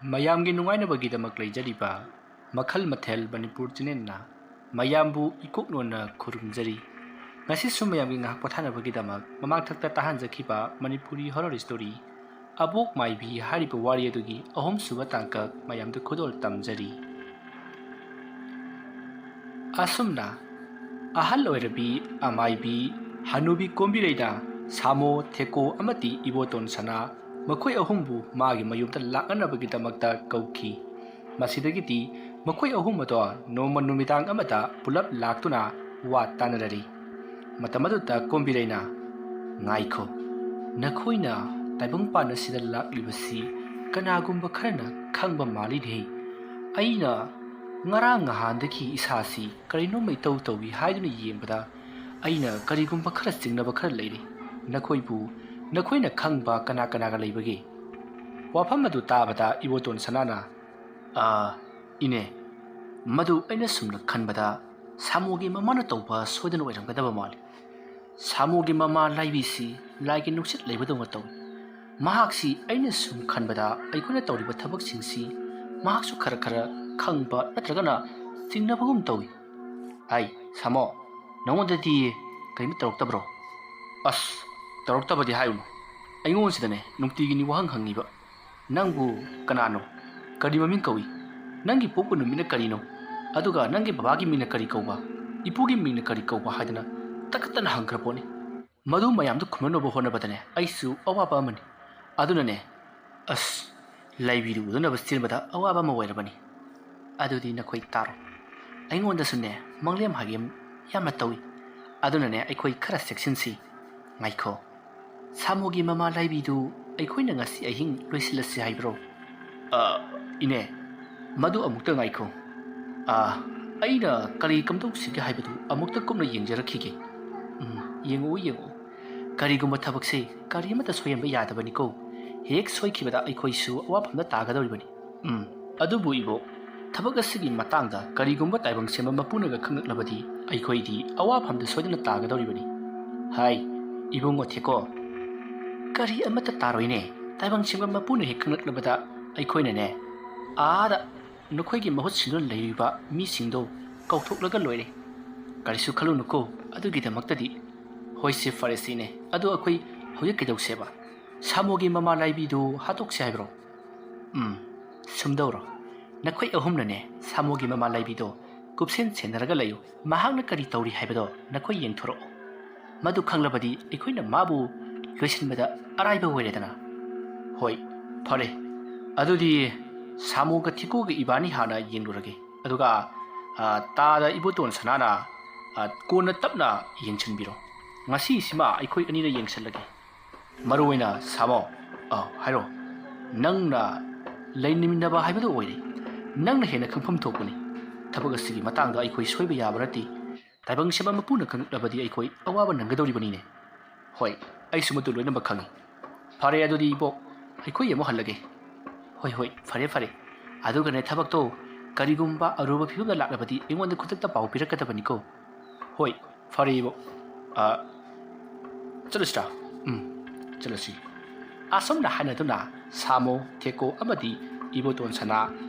ꯃꯌꯥꯝꯒꯤ ꯅꯨꯡꯉꯥꯏꯅꯕꯒꯤꯗꯃꯛ ꯂꯩꯖꯔꯤꯕ ꯃꯈꯜ ꯃꯊꯦꯜ ꯃꯅꯤꯄꯨꯔ ꯆꯦꯅꯦꯜꯅ ꯃꯌꯥꯝꯕꯨ ꯏꯀꯣꯛꯅꯣꯟꯅ ꯈꯨꯔꯨꯝꯖꯔꯤ꯫ ꯉꯁꯤꯁꯨ ꯃꯌꯥꯝꯒꯤ ꯉꯥꯏꯍꯥꯛ ꯄꯣꯊꯥꯅꯕꯒꯤꯗꯃꯛ ꯃꯃꯥꯡꯊꯛꯇ ꯇꯥꯍꯟꯖꯈꯤꯕ ꯃꯅꯤꯄꯨꯔꯤ ꯍꯣꯔꯔ ꯁ꯭ꯇꯣꯔꯤ ꯑꯕꯣꯛ ꯃꯥꯏꯕꯤ ꯍꯥꯏꯔꯤꯕ ꯋꯥꯔꯤ ꯑꯗꯨꯒꯤ ꯑꯍꯨꯝꯁꯨꯕ ꯇꯥꯡꯀꯛ ꯃꯌꯥꯝꯗ ꯈꯨꯗꯣꯜ ꯇꯝꯖꯔꯤ꯫ ꯑꯁꯨꯝꯅ ꯑꯍꯜ ꯑꯣꯏꯔꯕꯤ ꯑꯃꯥꯏꯕꯤ ꯍꯅꯨꯕꯤ ꯀꯣꯝꯕꯤꯔꯩꯅ ꯁꯥꯃꯣ, ꯊꯦꯀꯣ ꯑꯃꯗꯤ ꯏꯕꯣꯇꯣꯟ ꯁꯅꯥ ꯃꯈꯣꯏ ꯑꯍꯨꯝꯕꯨ ꯃꯥꯒꯤ ꯃꯌꯨꯝꯗ ꯂꯥꯛꯅꯅꯕꯒꯤꯗꯃꯛꯇ ꯀꯧꯈꯤ꯫ ꯃꯁꯤꯗꯒꯤꯗꯤ ꯃꯈꯣꯏ ꯑꯍꯨꯝ ꯑꯗꯣ ꯅꯣꯡꯃ ꯅꯨꯃꯤꯗꯥꯡ ꯑꯃꯗ ꯄꯨꯂꯞ ꯂꯥꯛꯇꯨꯅ ꯋꯥ ꯇꯥꯟꯅꯔꯔꯤ꯫ ꯃꯇꯝ ꯑꯗꯨꯗ ꯀꯣꯝꯕꯤꯔꯩꯅ "ꯉꯥꯏꯈꯣ, ꯅꯈꯣꯏꯅ ꯇꯥꯏꯕꯪꯄꯥꯟ ꯑꯁꯤꯗ ꯂꯥꯛꯂꯤꯕꯁꯤ ꯀꯅꯥꯒꯨꯝꯕ ꯈꯔꯅ ꯈꯪꯕ ꯃꯥꯜꯂꯤꯅꯦ꯫ ꯑꯩꯅ ꯉꯔꯥꯡ ꯅꯍꯥꯟꯗꯒꯤ ꯏꯁꯥꯁꯤ ꯀꯔꯤꯅꯣꯝꯃ ꯏꯇꯧ ꯇꯧꯏ ꯍꯥꯏꯗꯨꯅ ꯌꯦꯡꯕꯗ ꯑꯩꯅ ꯀꯔꯤꯒꯨꯝꯕ ꯈꯔ ꯆꯤꯡꯅꯕ ꯈꯔ ꯂꯩꯔꯤ꯫ ꯅꯈꯣꯏꯅ ꯈꯪꯕ ꯀꯅꯥ ꯀꯅꯥꯒ ꯂꯩꯕꯒꯦ?" ꯋꯥꯐꯝ ꯑꯗꯨ ꯇꯥꯕꯗ ꯏꯕꯣꯇꯣꯟ ꯁꯅꯥꯅ "ꯏꯅꯦ, ꯃꯗꯨ ꯑꯩꯅ ꯁꯨꯝꯅ ꯈꯟꯕꯗ ꯁꯥꯃꯣꯒꯤ ꯃꯃꯥꯅ ꯇꯧꯕ ꯁꯣꯏꯗꯅ ꯑꯣꯏꯔꯝꯒꯗꯕ ꯃꯥꯜꯂꯤ꯫ ꯁꯥꯃꯣꯒꯤ ꯃꯃꯥ ꯂꯥꯏꯕꯤꯁꯤ ꯂꯥꯏꯒꯤ ꯅꯨꯡꯁꯤꯠ ꯂꯩꯕꯗꯧꯅ ꯇꯧꯏ꯫ ꯃꯍꯥꯛꯁꯤ ꯑꯩꯅ ꯁꯨꯝ ꯈꯟꯕꯗ ꯑꯩꯈꯣꯏꯅ ꯇꯧꯔꯤꯕ ꯊꯕꯛꯁꯤꯡꯁꯤ ꯃꯍꯥꯛꯁꯨ ꯈꯔ ꯈꯔ ꯈꯪꯕ ꯅꯠꯇ꯭ꯔꯒꯅ ꯆꯤꯡꯅꯕꯒꯨꯝ ꯇꯧꯏ꯫ ꯁꯥꯃꯣ, ꯅꯉꯣꯟꯗꯗꯤ ꯀꯔꯤꯝꯇ ꯇꯧꯔꯛꯇꯕ꯭ꯔꯣ?" "ꯑꯁ, ꯇꯧꯔꯛꯇꯕꯗꯤ ꯍꯥꯏꯌꯨꯅꯨ, ꯑꯩꯉꯣꯟꯁꯤꯗꯅꯦ ꯅꯨꯡꯇꯤꯒꯤꯅꯤ ꯋꯥꯍꯪ ꯍꯪꯉꯤꯕ꯫ ꯅꯪꯕꯨ ꯀꯅꯥꯅꯣ? ꯀꯔꯤ ꯃꯃꯤꯡ ꯀꯧꯏ? ꯅꯪꯒꯤ ꯄꯣꯛꯄ ꯅꯨꯃꯤꯠꯅ ꯀꯔꯤꯅꯣ? ꯑꯗꯨꯒ ꯅꯪꯒꯤ ꯕꯕꯥꯒꯤ ꯃꯤꯡꯅ ꯀꯔꯤ ꯀꯧꯕ? ꯏꯄꯨꯒꯤ ꯃꯤꯡꯅ ꯀꯔꯤ ꯀꯧꯕ ꯍꯥꯏꯗꯅ ꯇꯀꯠꯇꯅ ꯍꯪꯈ꯭ꯔ ꯄꯣꯠꯅꯤ꯫ ꯃꯗꯨ ꯃꯌꯥꯝꯗꯨ ꯈꯨꯝꯅꯅꯕ ꯍꯣꯠꯅꯕꯗꯅꯦ ꯑꯩꯁꯨ ꯑꯋꯥꯕ ꯑꯃꯅꯤ꯫ ꯑꯗꯨꯅꯅꯦ ꯂꯩꯕꯤꯗꯨ ꯎꯅꯅꯕ ꯆꯦꯟꯕꯗ ꯑꯋꯥꯕ ꯑꯃ ꯑꯣꯏꯔꯕꯅꯤ꯫ ꯑꯗꯨꯗꯤ ꯅꯈꯣꯏ ꯇꯥꯔꯣ, ꯑꯩꯉꯣꯟꯗꯁꯨꯅꯦ ꯃꯪꯂꯦꯝ ꯍꯥꯏꯒꯦꯝ ꯌꯥꯝꯅ ꯇꯧꯏ꯫ ꯑꯗꯨꯅꯅꯦ ꯑꯩꯈꯣꯏ ꯈꯔ ꯆꯦꯛꯁꯤꯟꯁꯤ꯫ ꯉꯥꯏꯈꯣ, ꯁꯥꯃꯣꯒꯤ ꯃꯃꯥ ꯂꯥꯏꯕꯤꯗꯨ ꯑꯩꯈꯣꯏꯅ ꯉꯁꯤ ꯑꯍꯤꯡ ꯂꯣꯏꯁꯤꯜꯂꯁꯤ ꯍꯥꯏꯕ꯭ꯔꯣ?" "ꯏꯅꯦ, ꯃꯗꯨ ꯑꯃꯨꯛꯇ ꯉꯥꯏꯈꯣ꯫ ꯑꯩꯅ ꯀꯔꯤ ꯀꯝꯗꯧꯁꯤꯒꯦ ꯍꯥꯏꯕꯗꯨ ꯑꯃꯨꯛꯇ ꯀꯨꯞꯅ ꯌꯦꯡꯖꯔꯛꯈꯤꯒꯦ꯫ ꯌꯦꯡꯉꯛꯎ꯫ ꯀꯔꯤꯒꯨꯝꯕ ꯊꯕꯛꯁꯦ ꯀꯔꯤ ꯑꯃꯠꯇ ꯁꯣꯏꯍꯟꯕ ꯌꯥꯗꯕꯅꯤꯀꯣ꯫ ꯍꯦꯛ ꯁꯣꯏꯈꯤꯕꯗ ꯑꯩꯈꯣꯏꯁꯨ ꯑꯋꯥꯐꯝꯗ ꯇꯥꯒꯗꯧꯔꯤꯕꯅꯤ꯫ ꯑꯗꯨꯕꯨ ꯏꯕꯣꯛ, ꯊꯕꯛ ꯑꯁꯤꯒꯤ ꯃꯇꯥꯡꯗ ꯀꯔꯤꯒꯨꯝꯕ ꯇꯥꯏꯕꯪ ꯁꯦꯝꯕ ꯃꯄꯨꯅꯒ ꯈꯪꯂꯛꯂꯕꯗꯤ ꯑꯩꯈꯣꯏꯗꯤ ꯑꯋꯥꯐꯝꯗ ꯁꯣꯏꯗꯅ ꯇꯥꯒꯗꯧꯔꯤꯕꯅꯤ." "ꯏꯕꯨꯡꯉꯣ ꯊꯦꯀꯣ, ꯀꯔꯤ ꯑꯃꯠꯇ ꯇꯥꯔꯣꯏꯅꯦ꯫ ꯇꯥꯏꯕꯪ ꯁꯦꯝꯕ ꯃꯄꯨꯅ ꯍꯦꯛ ꯈꯪꯂꯛꯂꯕꯗ ꯑꯩꯈꯣꯏꯅꯅꯦ ꯑꯥꯗ ꯅꯈꯣꯏꯒꯤ ꯃꯍꯨꯠ ꯁꯤꯟꯗꯨꯅ ꯂꯩꯔꯤꯕ ꯃꯤꯁꯤꯡꯗꯣ ꯀꯧꯊꯣꯛꯂꯒ ꯂꯣꯏꯔꯦ꯫ ꯀꯔꯤꯁꯨ ꯈꯜꯂꯨꯅꯨꯀꯣ ꯑꯗꯨꯒꯤꯗꯃꯛꯇꯗꯤ." "ꯍꯣꯏꯁꯦ, ꯐꯔꯦꯁꯦ ꯏꯅꯦ, ꯑꯗꯣ ꯑꯩꯈꯣꯏ ꯍꯧꯖꯤꯛ ꯀꯩꯗꯧꯁꯦꯕ? ꯁꯥꯃꯣꯒꯤ ꯃꯃꯥ ꯂꯥꯏꯕꯤꯗꯨ ꯍꯥꯠꯇꯣꯛꯁꯦ ꯍꯥꯏꯕ꯭ꯔꯣ?" "ꯁꯨꯝꯗꯧꯔꯣ, ꯅꯈꯣꯏ ꯑꯍꯨꯝꯅꯅꯦ ꯁꯥꯃꯣꯒꯤ ꯃꯃꯥ ꯂꯥꯏꯕꯤꯗꯣ ꯀꯨꯞꯁꯦꯟ ꯁꯦꯟꯅꯔꯒ ꯂꯩꯌꯨ꯫ ꯃꯍꯥꯛꯅ ꯀꯔꯤ ꯇꯧꯔꯤ ꯍꯥꯏꯕꯗꯣ ꯅꯈꯣꯏ ꯌꯦꯡꯊꯣꯔꯛꯑꯣ꯫ ꯃꯗꯨ ꯈꯪꯂꯕꯗꯤ ꯑꯩꯈꯣꯏꯅ ꯃꯥꯕꯨ ꯂꯣꯏꯁꯤꯟꯕꯗ ꯑꯔꯥꯏꯕ ꯑꯣꯏꯔꯦꯗꯅ." "ꯍꯣꯏ, ꯐꯔꯦ. ꯑꯗꯨꯗꯤ ꯁꯥꯃꯣꯒ ꯊꯦꯀꯣꯒ ꯏꯕꯥꯅꯤ ꯍꯥꯟꯅ ꯌꯦꯡꯂꯨꯔꯒꯦ, ꯑꯗꯨꯒ ꯇꯥꯗ ꯏꯕꯣꯇꯣꯟ ꯁꯅꯥꯅ ꯀꯣꯟꯅ ꯇꯞꯅ ꯌꯦꯡꯁꯤꯟꯕꯤꯔꯣ꯫ ꯉꯁꯤꯁꯤꯃ ꯑꯩꯈꯣꯏ ꯑꯅꯤꯅ ꯌꯦꯡꯁꯤꯜꯂꯒꯦ꯫ ꯃꯔꯨ ꯑꯣꯏꯅ ꯁꯥꯃꯣ, ꯍꯥꯏꯔꯣ, ꯅꯪꯅ ꯂꯩꯃꯤꯟꯅꯕ ꯍꯥꯏꯕꯗꯨ ꯑꯣꯏꯔꯦ꯫ ꯅꯪꯅ ꯍꯦꯟꯅ ꯈꯪꯐꯝ ꯊꯣꯛꯄꯅꯤ꯫ ꯊꯕꯛ ꯑꯁꯤꯒꯤ ꯃꯇꯥꯡꯗ ꯑꯩꯈꯣই ꯁꯣꯏꯕ ꯌꯥꯕ ꯅꯠꯇꯦ꯫ ꯇꯥꯏꯕꯪ ꯁꯦꯝꯕ ꯃꯄꯨꯅ ꯈꯪꯂꯛꯂꯕꯗꯤ ꯑꯩꯈꯣꯏ ꯑꯋꯥꯕ ꯅꯪꯒꯗꯧꯔꯤꯕꯅꯤꯅꯦ." "ꯍꯣꯏ, ꯑꯩꯁꯨ ꯃꯗꯨ ꯂꯣꯏꯅꯃꯛ ꯈꯪꯏ꯫ ꯐꯔꯦ, ꯑꯗꯨꯗꯤ ꯏꯕꯣꯛ, ꯑꯩꯈꯣꯏ ꯑꯃꯨꯛ ꯍꯜꯂꯒꯦ." "ꯍꯣꯏ, ꯐꯔꯦ. ꯑꯗꯨꯒꯅꯦ ꯊꯕꯛꯇꯣ ꯀꯔꯤꯒꯨꯝꯕ ꯑꯔꯨꯕ ꯐꯤꯕꯝꯗ ꯂꯥꯛꯂꯕꯗꯤ ꯑꯩꯉꯣꯟꯗ ꯈꯨꯗꯛꯇ ꯄꯥꯎ ꯄꯤꯔꯛꯀꯗꯕꯅꯤꯀꯣ." "ꯍꯣꯏ, ꯐꯔꯦ ꯏꯕꯣꯛ. ꯆꯠꯂꯁꯤꯔꯥ?" "ꯆꯠꯂꯁꯤ." ꯑꯁꯨꯝꯅ ꯍꯥꯏꯅꯗꯨꯅ ꯁꯥꯃꯣ, ꯊꯦꯀꯣ ꯑꯃꯗꯤ ꯏꯕꯣꯇꯣꯟ ꯁꯅꯥ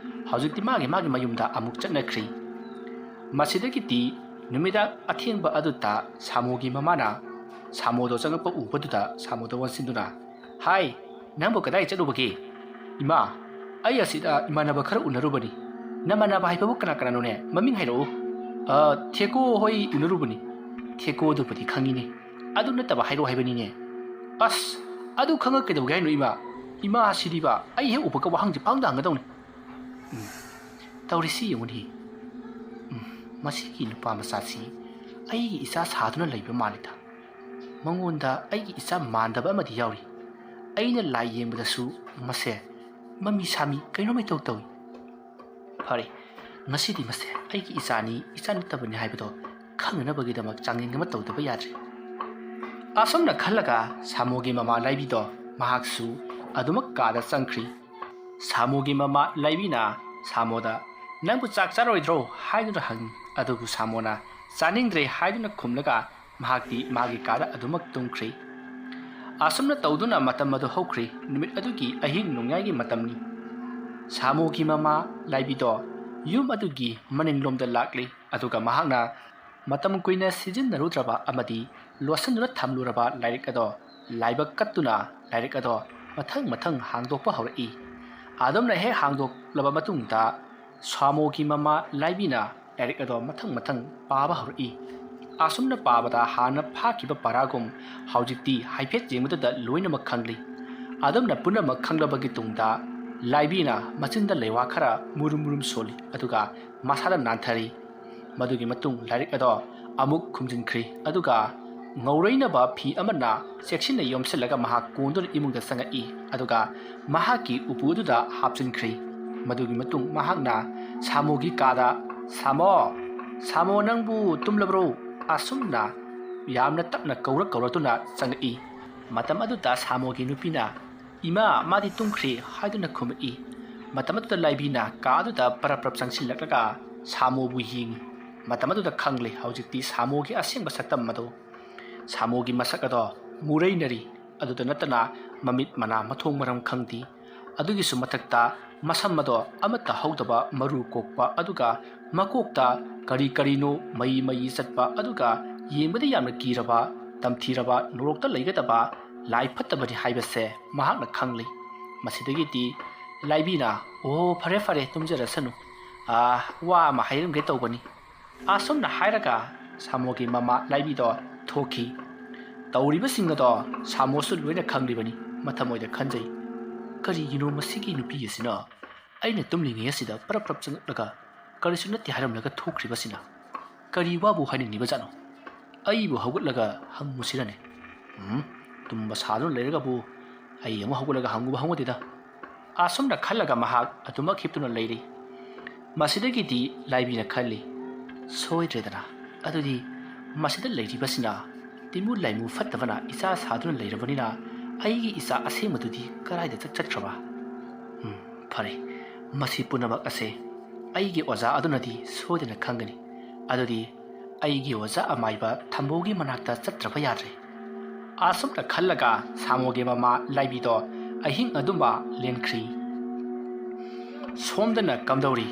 ꯍꯧꯖꯤꯛꯇꯤ ꯃꯥꯒꯤ ꯃꯌꯨꯝꯗ ꯑꯃꯨꯛ ꯆꯠꯅꯈ꯭ꯔꯤ꯫ ꯃꯁꯤꯗꯒꯤꯗꯤ ꯅꯨꯃꯤꯗꯥꯡ ꯑꯊꯦꯡꯕ ꯑꯗꯨꯗ ꯁꯥꯃꯣꯒꯤ ꯃꯃꯥꯅ ꯁꯥꯃꯣꯗꯣ ꯆꯪꯉꯛꯄ ꯎꯕꯗꯨꯗ ꯁꯥꯃꯣꯗꯣ ꯑꯣꯟꯁꯤꯟꯗꯨꯅ, "ꯅꯪꯕꯨ ꯀꯗꯥꯏ ꯆꯠꯂꯨꯕꯒꯦ?" "ꯏꯃꯥ, ꯑꯩ ꯑꯁꯤꯗ ꯏꯃꯥꯟꯅꯕ ꯈꯔ ꯎꯅꯔꯨꯕꯅꯤ." "ꯅꯃꯥꯟꯅꯕ ꯍꯥꯏꯕꯕꯨ ꯀꯅꯥ ꯀꯅꯥꯅꯣꯅꯦ? ꯃꯃꯤꯡ ꯍꯥꯏꯔꯛꯎ." "ꯊꯦꯀꯣ ꯍꯣꯏ ꯎꯅꯔꯨꯕꯅꯤ." "ꯊꯦꯀꯣꯗꯨꯕꯨꯗꯤ ꯈꯪꯏꯅꯦ, ꯑꯗꯨ ꯅꯠꯇꯕ ꯍꯥꯏꯔꯛꯑꯣ ꯍꯥꯏꯕꯅꯤꯅꯦ." "ꯑꯗꯨ ꯈꯪꯉ ꯀꯩꯗꯧꯒꯦ ꯍꯥꯏꯅꯣ ꯏꯃꯥ? ꯏꯃꯥꯁꯤꯗꯤꯕ ꯑꯩ ꯍꯦꯛ ꯎꯕꯒ ꯋꯥꯍꯪꯁꯦ ꯄꯪꯍꯪꯗ ꯍꯪꯒꯗꯧꯅꯤ." "ꯇꯧꯔꯤꯁꯤ ꯌꯦꯡꯉꯨꯅꯦ, ꯃꯁꯤꯒꯤ ꯅꯨꯄꯥ ꯃꯆꯥꯁꯤ ꯑꯩꯒꯤ ꯏꯆꯥ ꯁꯥꯗꯨꯅ ꯂꯩꯕ ꯃꯥꯜꯂꯤꯗ꯫ ꯃꯉꯣꯟꯗ ꯑꯩꯒꯤ ꯏꯆꯥ ꯃꯥꯟꯗꯕ ꯑꯃꯗꯤ ꯌꯥꯎꯔꯤ꯫ ꯑꯩꯅ ꯂꯥꯏ ꯌꯦꯡꯕꯗꯁꯨ ꯃꯁꯦ ꯃꯃꯤ ꯁꯥꯃꯤ ꯀꯩꯅꯣꯝ ꯏꯇꯧ ꯇꯧꯏ꯫ ꯐꯔꯦ, ꯉꯁꯤꯗꯤ ꯃꯁꯦ ꯑꯩꯒꯤ ꯏꯆꯥꯅꯤ ꯏꯆꯥ ꯅꯠꯇꯕꯅꯤ ꯍꯥꯏꯕꯗꯣ ꯈꯪꯅꯅꯕꯒꯤꯗꯃꯛ ꯆꯥꯡꯌꯦꯡ ꯑꯃ ꯇꯧꯗꯕ ꯌꯥꯗ꯭ꯔꯦ." ꯑꯁꯨꯝꯅ ꯈꯜꯂꯒ ꯁꯥꯃꯣꯒꯤ ꯃꯃꯥ ꯂꯥꯏꯕꯤꯗꯣ ꯃꯍꯥꯛꯁꯨ ꯑꯗꯨꯃꯛ ꯀꯥꯗ ꯆꯪꯈ꯭ꯔꯤ꯫ ꯁꯥꯃꯣꯒꯤ ꯃꯃꯥ ꯂꯥꯏꯕꯤꯅ ꯁꯥꯃꯣꯗ "ꯅꯪꯕꯨ ꯆꯥꯛ ꯆꯥꯔꯣꯏꯗ꯭ꯔꯣ?" ꯍꯥꯏꯗꯨꯅ ꯍꯪꯉꯤ꯫ ꯑꯗꯨꯕꯨ ꯁꯥꯃꯣꯅ "ꯆꯥꯅꯤꯡꯗ꯭ꯔꯦ" ꯍꯥꯏꯗꯨꯅ ꯈꯨꯝꯂꯒ ꯃꯍꯥꯛꯇꯤ ꯃꯥꯒꯤ ꯀꯥꯗ ꯑꯗꯨꯃꯛ ꯇꯨꯝꯈ꯭ꯔꯤ꯫ ꯑꯁꯨꯝꯅ ꯇꯧꯗꯨꯅ ꯃꯇꯝ ꯑꯗꯨ ꯍꯧꯈ꯭ꯔꯤ꯫ ꯅꯨꯃꯤꯠ ꯑꯗꯨꯒꯤ ꯑꯍꯤꯡ ꯅꯣꯡꯌꯥꯏꯒꯤ ꯃꯇꯝꯅꯤ꯫ ꯁꯥꯃꯨꯒꯤ ꯃꯃꯥ ꯂꯥꯏꯕꯤꯗꯣ ꯌꯨꯝ ꯑꯗꯨꯒꯤ ꯃꯅꯤꯡꯂꯣꯝꯗ ꯂꯥꯛꯂꯤ ꯑꯗꯨꯒ ꯃꯍꯥꯛꯅ ꯃꯇꯝ ꯀꯨꯏꯅ ꯁꯤꯖꯤꯟꯅꯔꯨꯗ꯭ꯔꯕ ꯑꯃꯗꯤ ꯂꯣꯠꯁꯤꯟꯗꯨꯅ ꯊꯝꯂꯨꯔꯕ ꯂꯥꯏꯔꯤꯛ ꯑꯗꯣ ꯂꯥꯏꯕꯛ ꯀꯠꯇꯨꯅ ꯂꯥꯏꯔꯤꯛ ꯑꯗꯣ ꯃꯊꯪ ꯍꯥꯡꯗꯣꯛꯄ ꯍꯧꯔꯛꯏ ꯑꯗꯨꯝꯅ ꯍꯦꯛ ꯍꯥꯡꯗꯣꯛꯂꯕ ꯃꯇꯨꯡꯗ ꯁꯥꯃꯨꯒꯤ ꯃꯃꯥ ꯂꯥꯏꯕꯤꯅ ꯂꯥꯏꯔꯤꯛ ꯑꯗꯣ ꯃꯊꯪ ꯄꯥꯕ ꯍꯧꯔꯛꯏ ꯑꯁꯨꯝꯅ ꯄꯥꯕꯗ ꯍꯥꯟꯅ ꯐꯥꯈꯤꯕ ꯄꯥꯔꯥꯒꯨꯝ ꯍꯧꯖꯤꯛꯇꯤ ꯍꯥꯏꯐꯦꯠ ꯌꯦꯡꯕꯗꯨꯗ ꯂꯣꯏꯅꯃꯛ ꯈꯪꯂꯤ ꯑꯗꯨꯝꯅ ꯄꯨꯝꯅꯃꯛ ꯈꯪꯂꯕꯒꯤ ꯇꯨꯡꯗ ꯂꯥꯏꯕꯤꯅ ꯃꯆꯤꯟꯗ ꯂꯩꯋꯥ ꯈꯔ ꯃꯨꯔꯨꯝ ꯁꯣꯜꯂꯤ ꯑꯗꯨꯒ ꯃꯁꯥꯗ ꯅꯥꯟꯊꯔꯤ ꯃꯗꯨꯒꯤ ꯃꯇꯨꯡ ꯂꯥꯏꯔꯤꯛ ꯑꯗꯣ ꯑꯃꯨꯛ ꯈꯨꯝꯖꯤꯟꯈ꯭ꯔꯤ ꯑꯗꯨꯒ ꯉꯧꯔꯩꯅꯕ ꯐꯤ ꯑꯃꯅ ꯆꯦꯛꯁꯤꯟꯅ ꯌꯣꯝꯁꯤꯜꯂꯒ ꯃꯍꯥꯛ ꯀꯣꯟꯗꯨꯅ ꯏꯃꯨꯡꯗ ꯆꯪꯉꯛꯏ ꯑꯗꯨꯒ ꯃꯍꯥꯛꯀꯤ ꯎꯄꯨ ꯑꯗꯨꯗ ꯍꯥꯞꯆꯤꯟꯈ꯭ꯔꯤ ꯃꯗꯨꯒꯤ ꯃꯇꯨꯡ ꯃꯍꯥꯛꯅ ꯁꯥꯃꯨꯒꯤ ꯀꯥꯗ ꯁꯥꯃꯣ ꯅꯪꯕꯨ ꯇꯨꯝꯂꯕ꯭ꯔꯣ ꯑꯁꯨꯝꯅ ꯌꯥꯝꯅ ꯇꯞꯅ ꯀꯧꯔꯛꯇꯨꯅ ꯆꯪꯉꯛꯏ ꯃꯇꯝ ꯑꯗꯨꯗ ꯁꯥꯃꯨꯒꯤ ꯅꯨꯄꯤꯅ ꯏꯃꯥ ꯃꯥꯗꯤ ꯇꯨꯝꯈ꯭ꯔꯦ ꯍꯥꯏꯗꯨꯅ ꯈꯨꯝꯃꯛꯏ ꯃꯇꯝ ꯑꯗꯨꯗ ꯂꯥꯏꯕꯤꯅ ꯀꯥ ꯑꯗꯨꯗ ꯄꯔꯞ ꯆꯪꯁꯤꯜꯂꯛꯂꯒ ꯁꯥꯃꯨꯕꯨ ꯌꯦꯡꯉꯤ ꯃꯇꯝ ꯑꯗꯨꯗ ꯈꯪꯂꯤ ꯍꯧꯖꯤꯛꯇꯤ ꯁꯥꯃꯨꯒꯤ ꯑꯁꯦꯡꯕ ꯁꯛꯇꯝ ꯑꯗꯨ ꯁꯥꯃꯨꯒꯤ ꯃꯁꯛ ꯑꯗꯣ ꯃꯨꯔꯩꯅꯔꯤ ꯑꯗꯨꯗ ꯅꯠꯇꯅ ꯃꯃꯤꯠ ꯃꯅꯥ ꯃꯊꯣꯡ ꯃꯔꯝ ꯈꯪꯗꯦ ꯑꯗꯨꯒꯤꯁꯨ ꯃꯊꯛꯇ ꯃꯁꯝ ꯑꯗꯣ ꯑꯃꯠꯇ ꯍꯧꯗꯕ ꯃꯔꯨ ꯀꯣꯛꯄ ꯑꯗꯨꯒ ꯃꯀꯣꯛꯇ ꯀꯔꯤꯅꯣ ꯃꯩ ꯆꯠꯄ ꯑꯗꯨꯒ ꯌꯦꯡꯕꯗ ꯌꯥꯝꯅ ꯀꯤꯔꯕ ꯇꯝꯊꯤꯔꯕ ꯅꯣꯔꯣꯛꯇ ꯂꯩꯒꯗꯕ ꯂꯥꯏ ꯐꯠꯇꯕꯅꯤ ꯍꯥꯏꯕꯁꯦ ꯃꯍꯥꯛꯅ ꯈꯪꯂꯤ ꯃꯁꯤꯗꯒꯤꯗꯤ ꯂꯥꯏꯕꯤꯅ ꯐꯔꯦ ꯇꯨꯝꯖꯔꯁꯅꯨ ꯋꯥ ꯑꯃ ꯍꯥꯏꯔꯝꯒꯦ ꯇꯧꯕꯅꯤ ꯑꯁꯨꯝꯅ ꯍꯥꯏꯔꯒ ꯁꯥꯃꯨꯒꯤ ꯃꯃꯥ ꯂꯥꯏꯕꯤꯗꯣ ꯊꯣꯛꯈꯤ ꯇꯧꯔꯤꯕꯁꯤꯡ ꯑꯗꯣ ꯁꯥꯃꯨꯁꯨ ꯂꯣꯏꯅ ꯈꯪꯂꯤꯕꯅꯤ ꯃꯊꯃꯣꯏꯗ ꯈꯟꯖꯩ ꯀꯔꯤꯒꯤꯅꯣ ꯃꯁꯤꯒꯤ ꯅꯨꯄꯤ ꯑꯁꯤꯅ ꯑꯩꯅ ꯇꯨꯝꯂꯤꯉꯩ ꯑꯁꯤꯗ ꯄꯔꯞ ꯆꯪꯉꯛꯂꯒ ꯀꯔꯤꯁꯨ ꯅꯠꯇꯦ ꯍꯥꯏꯔꯝꯂꯒ ꯊꯣꯛꯈ꯭ꯔꯤꯕꯁꯤꯅ ꯀꯔꯤ ꯋꯥꯕꯨ ꯍꯥꯏꯅꯤꯡꯂꯤꯕꯖꯥꯠꯅꯣ ꯑꯩꯕꯨ ꯍꯧꯒꯠꯂꯒ ꯍꯪꯉꯨꯁꯤꯔꯅꯦ ꯇꯨꯝꯕ ꯁꯥꯗꯨꯅ ꯂꯩꯔꯒꯕꯨ ꯑꯩ ꯑꯃꯨꯛ ꯍꯧꯒꯠꯂꯒ ꯍꯪꯉꯨꯕ ꯍꯪꯉꯨꯗꯦꯗ ꯑꯁꯨꯝꯅ ꯈꯜꯂꯒ ꯃꯍꯥꯛ ꯑꯗꯨꯃꯛ ꯍꯤꯞꯇꯨꯅ ꯂꯩꯔꯤ ꯃꯁꯤꯗꯒꯤꯗꯤ ꯂꯥꯏꯕꯤꯅ ꯈꯜꯂꯤ ꯁꯣꯏꯗ꯭ꯔꯦꯗꯅ ꯑꯗꯨꯗꯤ ꯃꯁꯤꯗ ꯂꯩꯔꯤꯕꯁꯤꯅ ꯇꯤꯃꯨ ꯂꯥꯏꯃꯨ ꯐꯠꯇꯕꯅ ꯏꯆꯥ ꯁꯥꯗꯨꯅ ꯂꯩꯔꯕꯅꯤꯅ ꯑꯩꯒꯤ ꯏꯆꯥ ꯑꯁꯦꯡꯕꯗꯨꯗꯤ ꯀꯗꯥꯏꯗ ꯆꯠꯈ꯭ꯔꯕ ꯐꯔꯦ ꯃꯁꯤ ꯄꯨꯝꯅꯃꯛ ꯑꯁꯦ ꯑꯩꯒꯤ ꯑꯣꯖꯥ ꯑꯗꯨꯅꯗꯤ ꯁꯣꯏꯗꯅ ꯈꯪꯒꯅꯤ ꯑꯗꯨꯗꯤ ꯑꯩꯒꯤ ꯑꯣꯖꯥ ꯑꯃꯥꯏꯕ ꯊꯝꯕꯧꯒꯤ ꯃꯅꯥꯛꯇ ꯆꯠꯇ꯭ꯔꯕ ꯌꯥꯗ꯭ꯔꯦ ꯑꯁꯨꯝꯅ ꯈꯜꯂꯒ ꯁꯥꯃꯨꯒꯤ ꯃꯃꯥ ꯂꯥꯏꯕꯤꯗꯣ ꯑꯍꯤꯡ ꯑꯗꯨꯝꯕ ꯂꯦꯟꯈ꯭ꯔꯤ ꯁꯣꯝꯗꯅ ꯀꯝꯗꯧꯔꯤ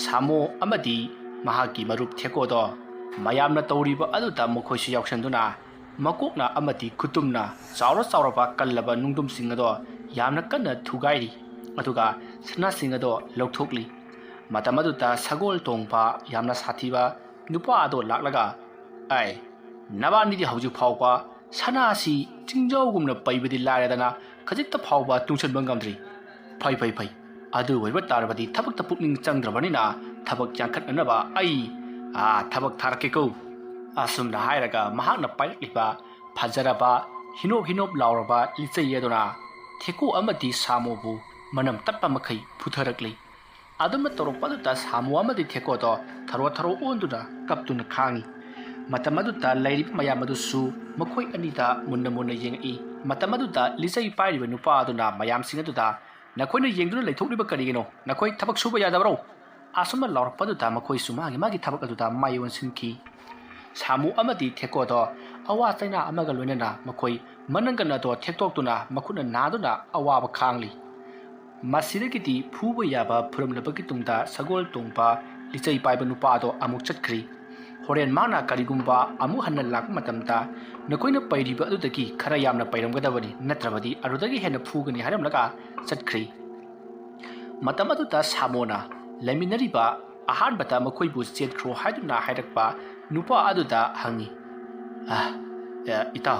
ꯁꯥꯃꯨ ꯑꯃꯗꯤ ꯃꯍꯥꯛꯀꯤ ꯃꯔꯨꯞ ꯊꯦꯀꯣꯗꯣ ꯃꯌꯥꯝꯅ ꯇꯧꯔꯤꯕ ꯑꯗꯨꯗ ꯃꯈꯣꯏꯁꯨ ꯌꯥꯎꯁꯟꯗꯨꯅ ꯃꯀꯣꯛꯅ ꯑꯃꯗꯤ ꯈꯨꯇꯨꯝꯅ ꯆꯥꯎꯔꯕ ꯀꯜꯂꯕ ꯅꯨꯡꯗꯨꯝꯁꯤꯡ ꯑꯗꯣ ꯌꯥꯝꯅ ꯀꯟꯅ ꯊꯨꯒꯥꯏꯔꯤ ꯑꯗꯨꯒ ꯁꯅꯥꯁꯤꯡ ꯑꯗꯣ ꯂꯧꯊꯣꯛꯂꯤ ꯃꯇꯝ ꯑꯗꯨꯗ ꯁꯒꯣꯜ ꯇꯣꯡꯕ ꯌꯥꯝꯅ ꯁꯥꯊꯤꯕ ꯅꯨꯄꯥ ꯑꯗꯣ ꯂꯥꯛꯂꯒ ꯅꯕꯥꯅꯤꯗꯤ ꯍꯧꯖꯤꯛ ꯐꯥꯎꯕ ꯁꯅꯥ ꯑꯁꯤ ꯆꯤꯡꯖꯥꯎꯒꯨꯝꯅ ꯄꯩꯕꯗꯤ ꯂꯥꯏꯔꯗꯅ ꯈꯖꯤꯛꯇ ꯐꯥꯎꯕ ꯇꯨꯡꯁꯤꯟꯕ ꯉꯝꯗ꯭ꯔꯤ ꯐꯩ ꯑꯗꯨ ꯑꯣꯏꯕ ꯇꯥꯔꯕꯗꯤ ꯊꯕꯛꯇ ꯄꯨꯛꯅꯤꯡ ꯆꯪꯗ꯭ꯔꯕꯅꯤna ꯊꯕꯛ ꯌꯥꯡꯈꯠꯅꯅꯕ ꯑꯩ ꯊꯕꯛ ꯊꯥꯔꯛꯀꯦꯀꯣ ꯑꯁꯨꯝꯅ ꯍꯥꯏꯔꯒ ꯃꯍꯥꯛꯅ ꯄꯥꯏꯔꯛꯂꯤꯕ ꯐꯖꯔꯕ ꯍꯤꯅꯣꯞ ꯂꯥꯎꯔꯕ ꯂꯤꯆꯩ ꯑꯗꯨꯅ ꯊꯦꯀꯨ ꯑꯃꯗꯤ ꯁꯥꯃꯨꯕꯨ ꯃꯅꯝ ꯇꯞꯄ ꯃꯈꯩ ꯐꯨꯊꯔꯛꯂꯤ ꯑꯗꯨꯝꯅ ꯇꯧꯔꯛꯄ ꯑꯗꯨꯗ ꯁꯥꯃꯨ ꯑꯃꯗꯤ ꯊꯦꯀꯣꯗꯣ ꯊꯔꯣ ꯑꯣꯟꯗꯨꯅ ꯀꯞꯇꯨꯅ ꯈꯥꯡꯉꯤ ꯃꯇꯝ ꯑꯗꯨꯗ ꯂꯩꯔꯤꯕ ꯃꯌꯥꯝ ꯑꯗꯨꯁꯨ ꯃꯈꯣꯏ ꯑꯅꯤꯗ ꯃꯨꯟꯅ ꯌꯦꯡꯉꯛꯏ ꯃꯇꯝ ꯑꯗꯨꯗ ꯂꯤꯆꯩ ꯄꯥꯏꯔꯤꯕ ꯅꯨꯄꯥ ꯑꯗꯨꯅ ꯃꯌꯥꯝꯁꯤꯡ ꯑꯗꯨꯗ ꯅꯈꯣꯏꯅ ꯌꯦꯡꯗꯨꯅ ꯂꯩꯊꯣꯛꯂꯤꯕ ꯀꯔꯤꯒꯤꯅꯣ ꯅꯈꯣꯏ ꯊꯕꯛ ꯁꯨꯕ ꯌꯥꯗꯕ꯭ꯔꯣ ꯑꯁꯨꯝꯅ ꯂꯥꯎꯔꯛꯄ ꯑꯗꯨꯗ ꯃꯈꯣꯏꯁꯨ ꯃꯥꯒꯤ ꯊꯕꯛ ꯑꯗꯨꯗ ꯃꯥꯏ ꯑꯣꯟꯁꯤꯟꯈꯤ ꯁꯥꯃꯨ ꯑꯃꯗꯤ ꯊꯦꯀꯣꯗꯣ ꯑꯋꯥ ꯆꯩꯅꯥ ꯑꯃꯒ ꯂꯣꯏꯅꯅ ꯃꯈꯣꯏ ꯃꯅꯪꯒꯟ ꯑꯗꯣ ꯊꯦꯛꯇꯣꯛꯇꯨꯅ ꯃꯈꯨꯠꯅ ꯅꯥꯗꯨꯅ ꯑꯋꯥꯕ ꯈꯥꯡꯂꯤ ꯃꯁꯤꯗꯒꯤꯗꯤ ꯐꯨꯕ ꯌꯥꯕ ꯐꯨꯔꯝꯂꯕꯒꯤ ꯇꯨꯡꯗ ꯁꯒꯣꯜ ꯇꯣꯡꯕ ꯂꯤꯆꯩ ꯄꯥꯏꯕ ꯅꯨꯄꯥ ꯑꯗꯣ ꯑꯃꯨꯛ ꯆꯠꯈ꯭ꯔꯤ ꯍꯣꯔꯦꯟ ꯃꯥꯅ ꯀꯔꯤꯒꯨꯝꯕ ꯑꯃꯨꯛ ꯍꯟꯅ ꯂꯥꯛꯄ ꯃꯇꯝꯗ ꯅꯈꯣꯏꯅ ꯄꯩꯔꯤꯕ ꯑꯗꯨꯗꯒꯤ ꯈꯔ ꯌꯥꯝꯅ ꯄꯩꯔꯝꯒꯗꯕꯅꯤ ꯅꯠꯇ꯭ꯔꯕꯗꯤ ꯑꯗꯨꯗꯒꯤ ꯍꯦꯟꯅ ꯐꯨꯒꯅꯤ ꯍꯥꯏꯔꯝꯂꯒ ꯆꯠꯈ꯭ꯔꯤ ꯃꯇꯝ ꯑꯗꯨꯗ ꯁꯥꯃꯨꯅ ꯂꯩꯃꯤꯟꯅꯔꯤꯕ ꯑꯍꯥꯟꯕꯗ ꯃꯈꯣꯏꯕꯨ ꯆꯦꯟꯈ꯭ꯔꯣ ꯍꯥꯏꯗꯨꯅ ꯍꯥꯏꯔꯛꯄ ꯅꯨꯄꯥ ꯑꯗꯨꯗ ꯍꯪꯉꯤ ꯏꯇꯥꯎ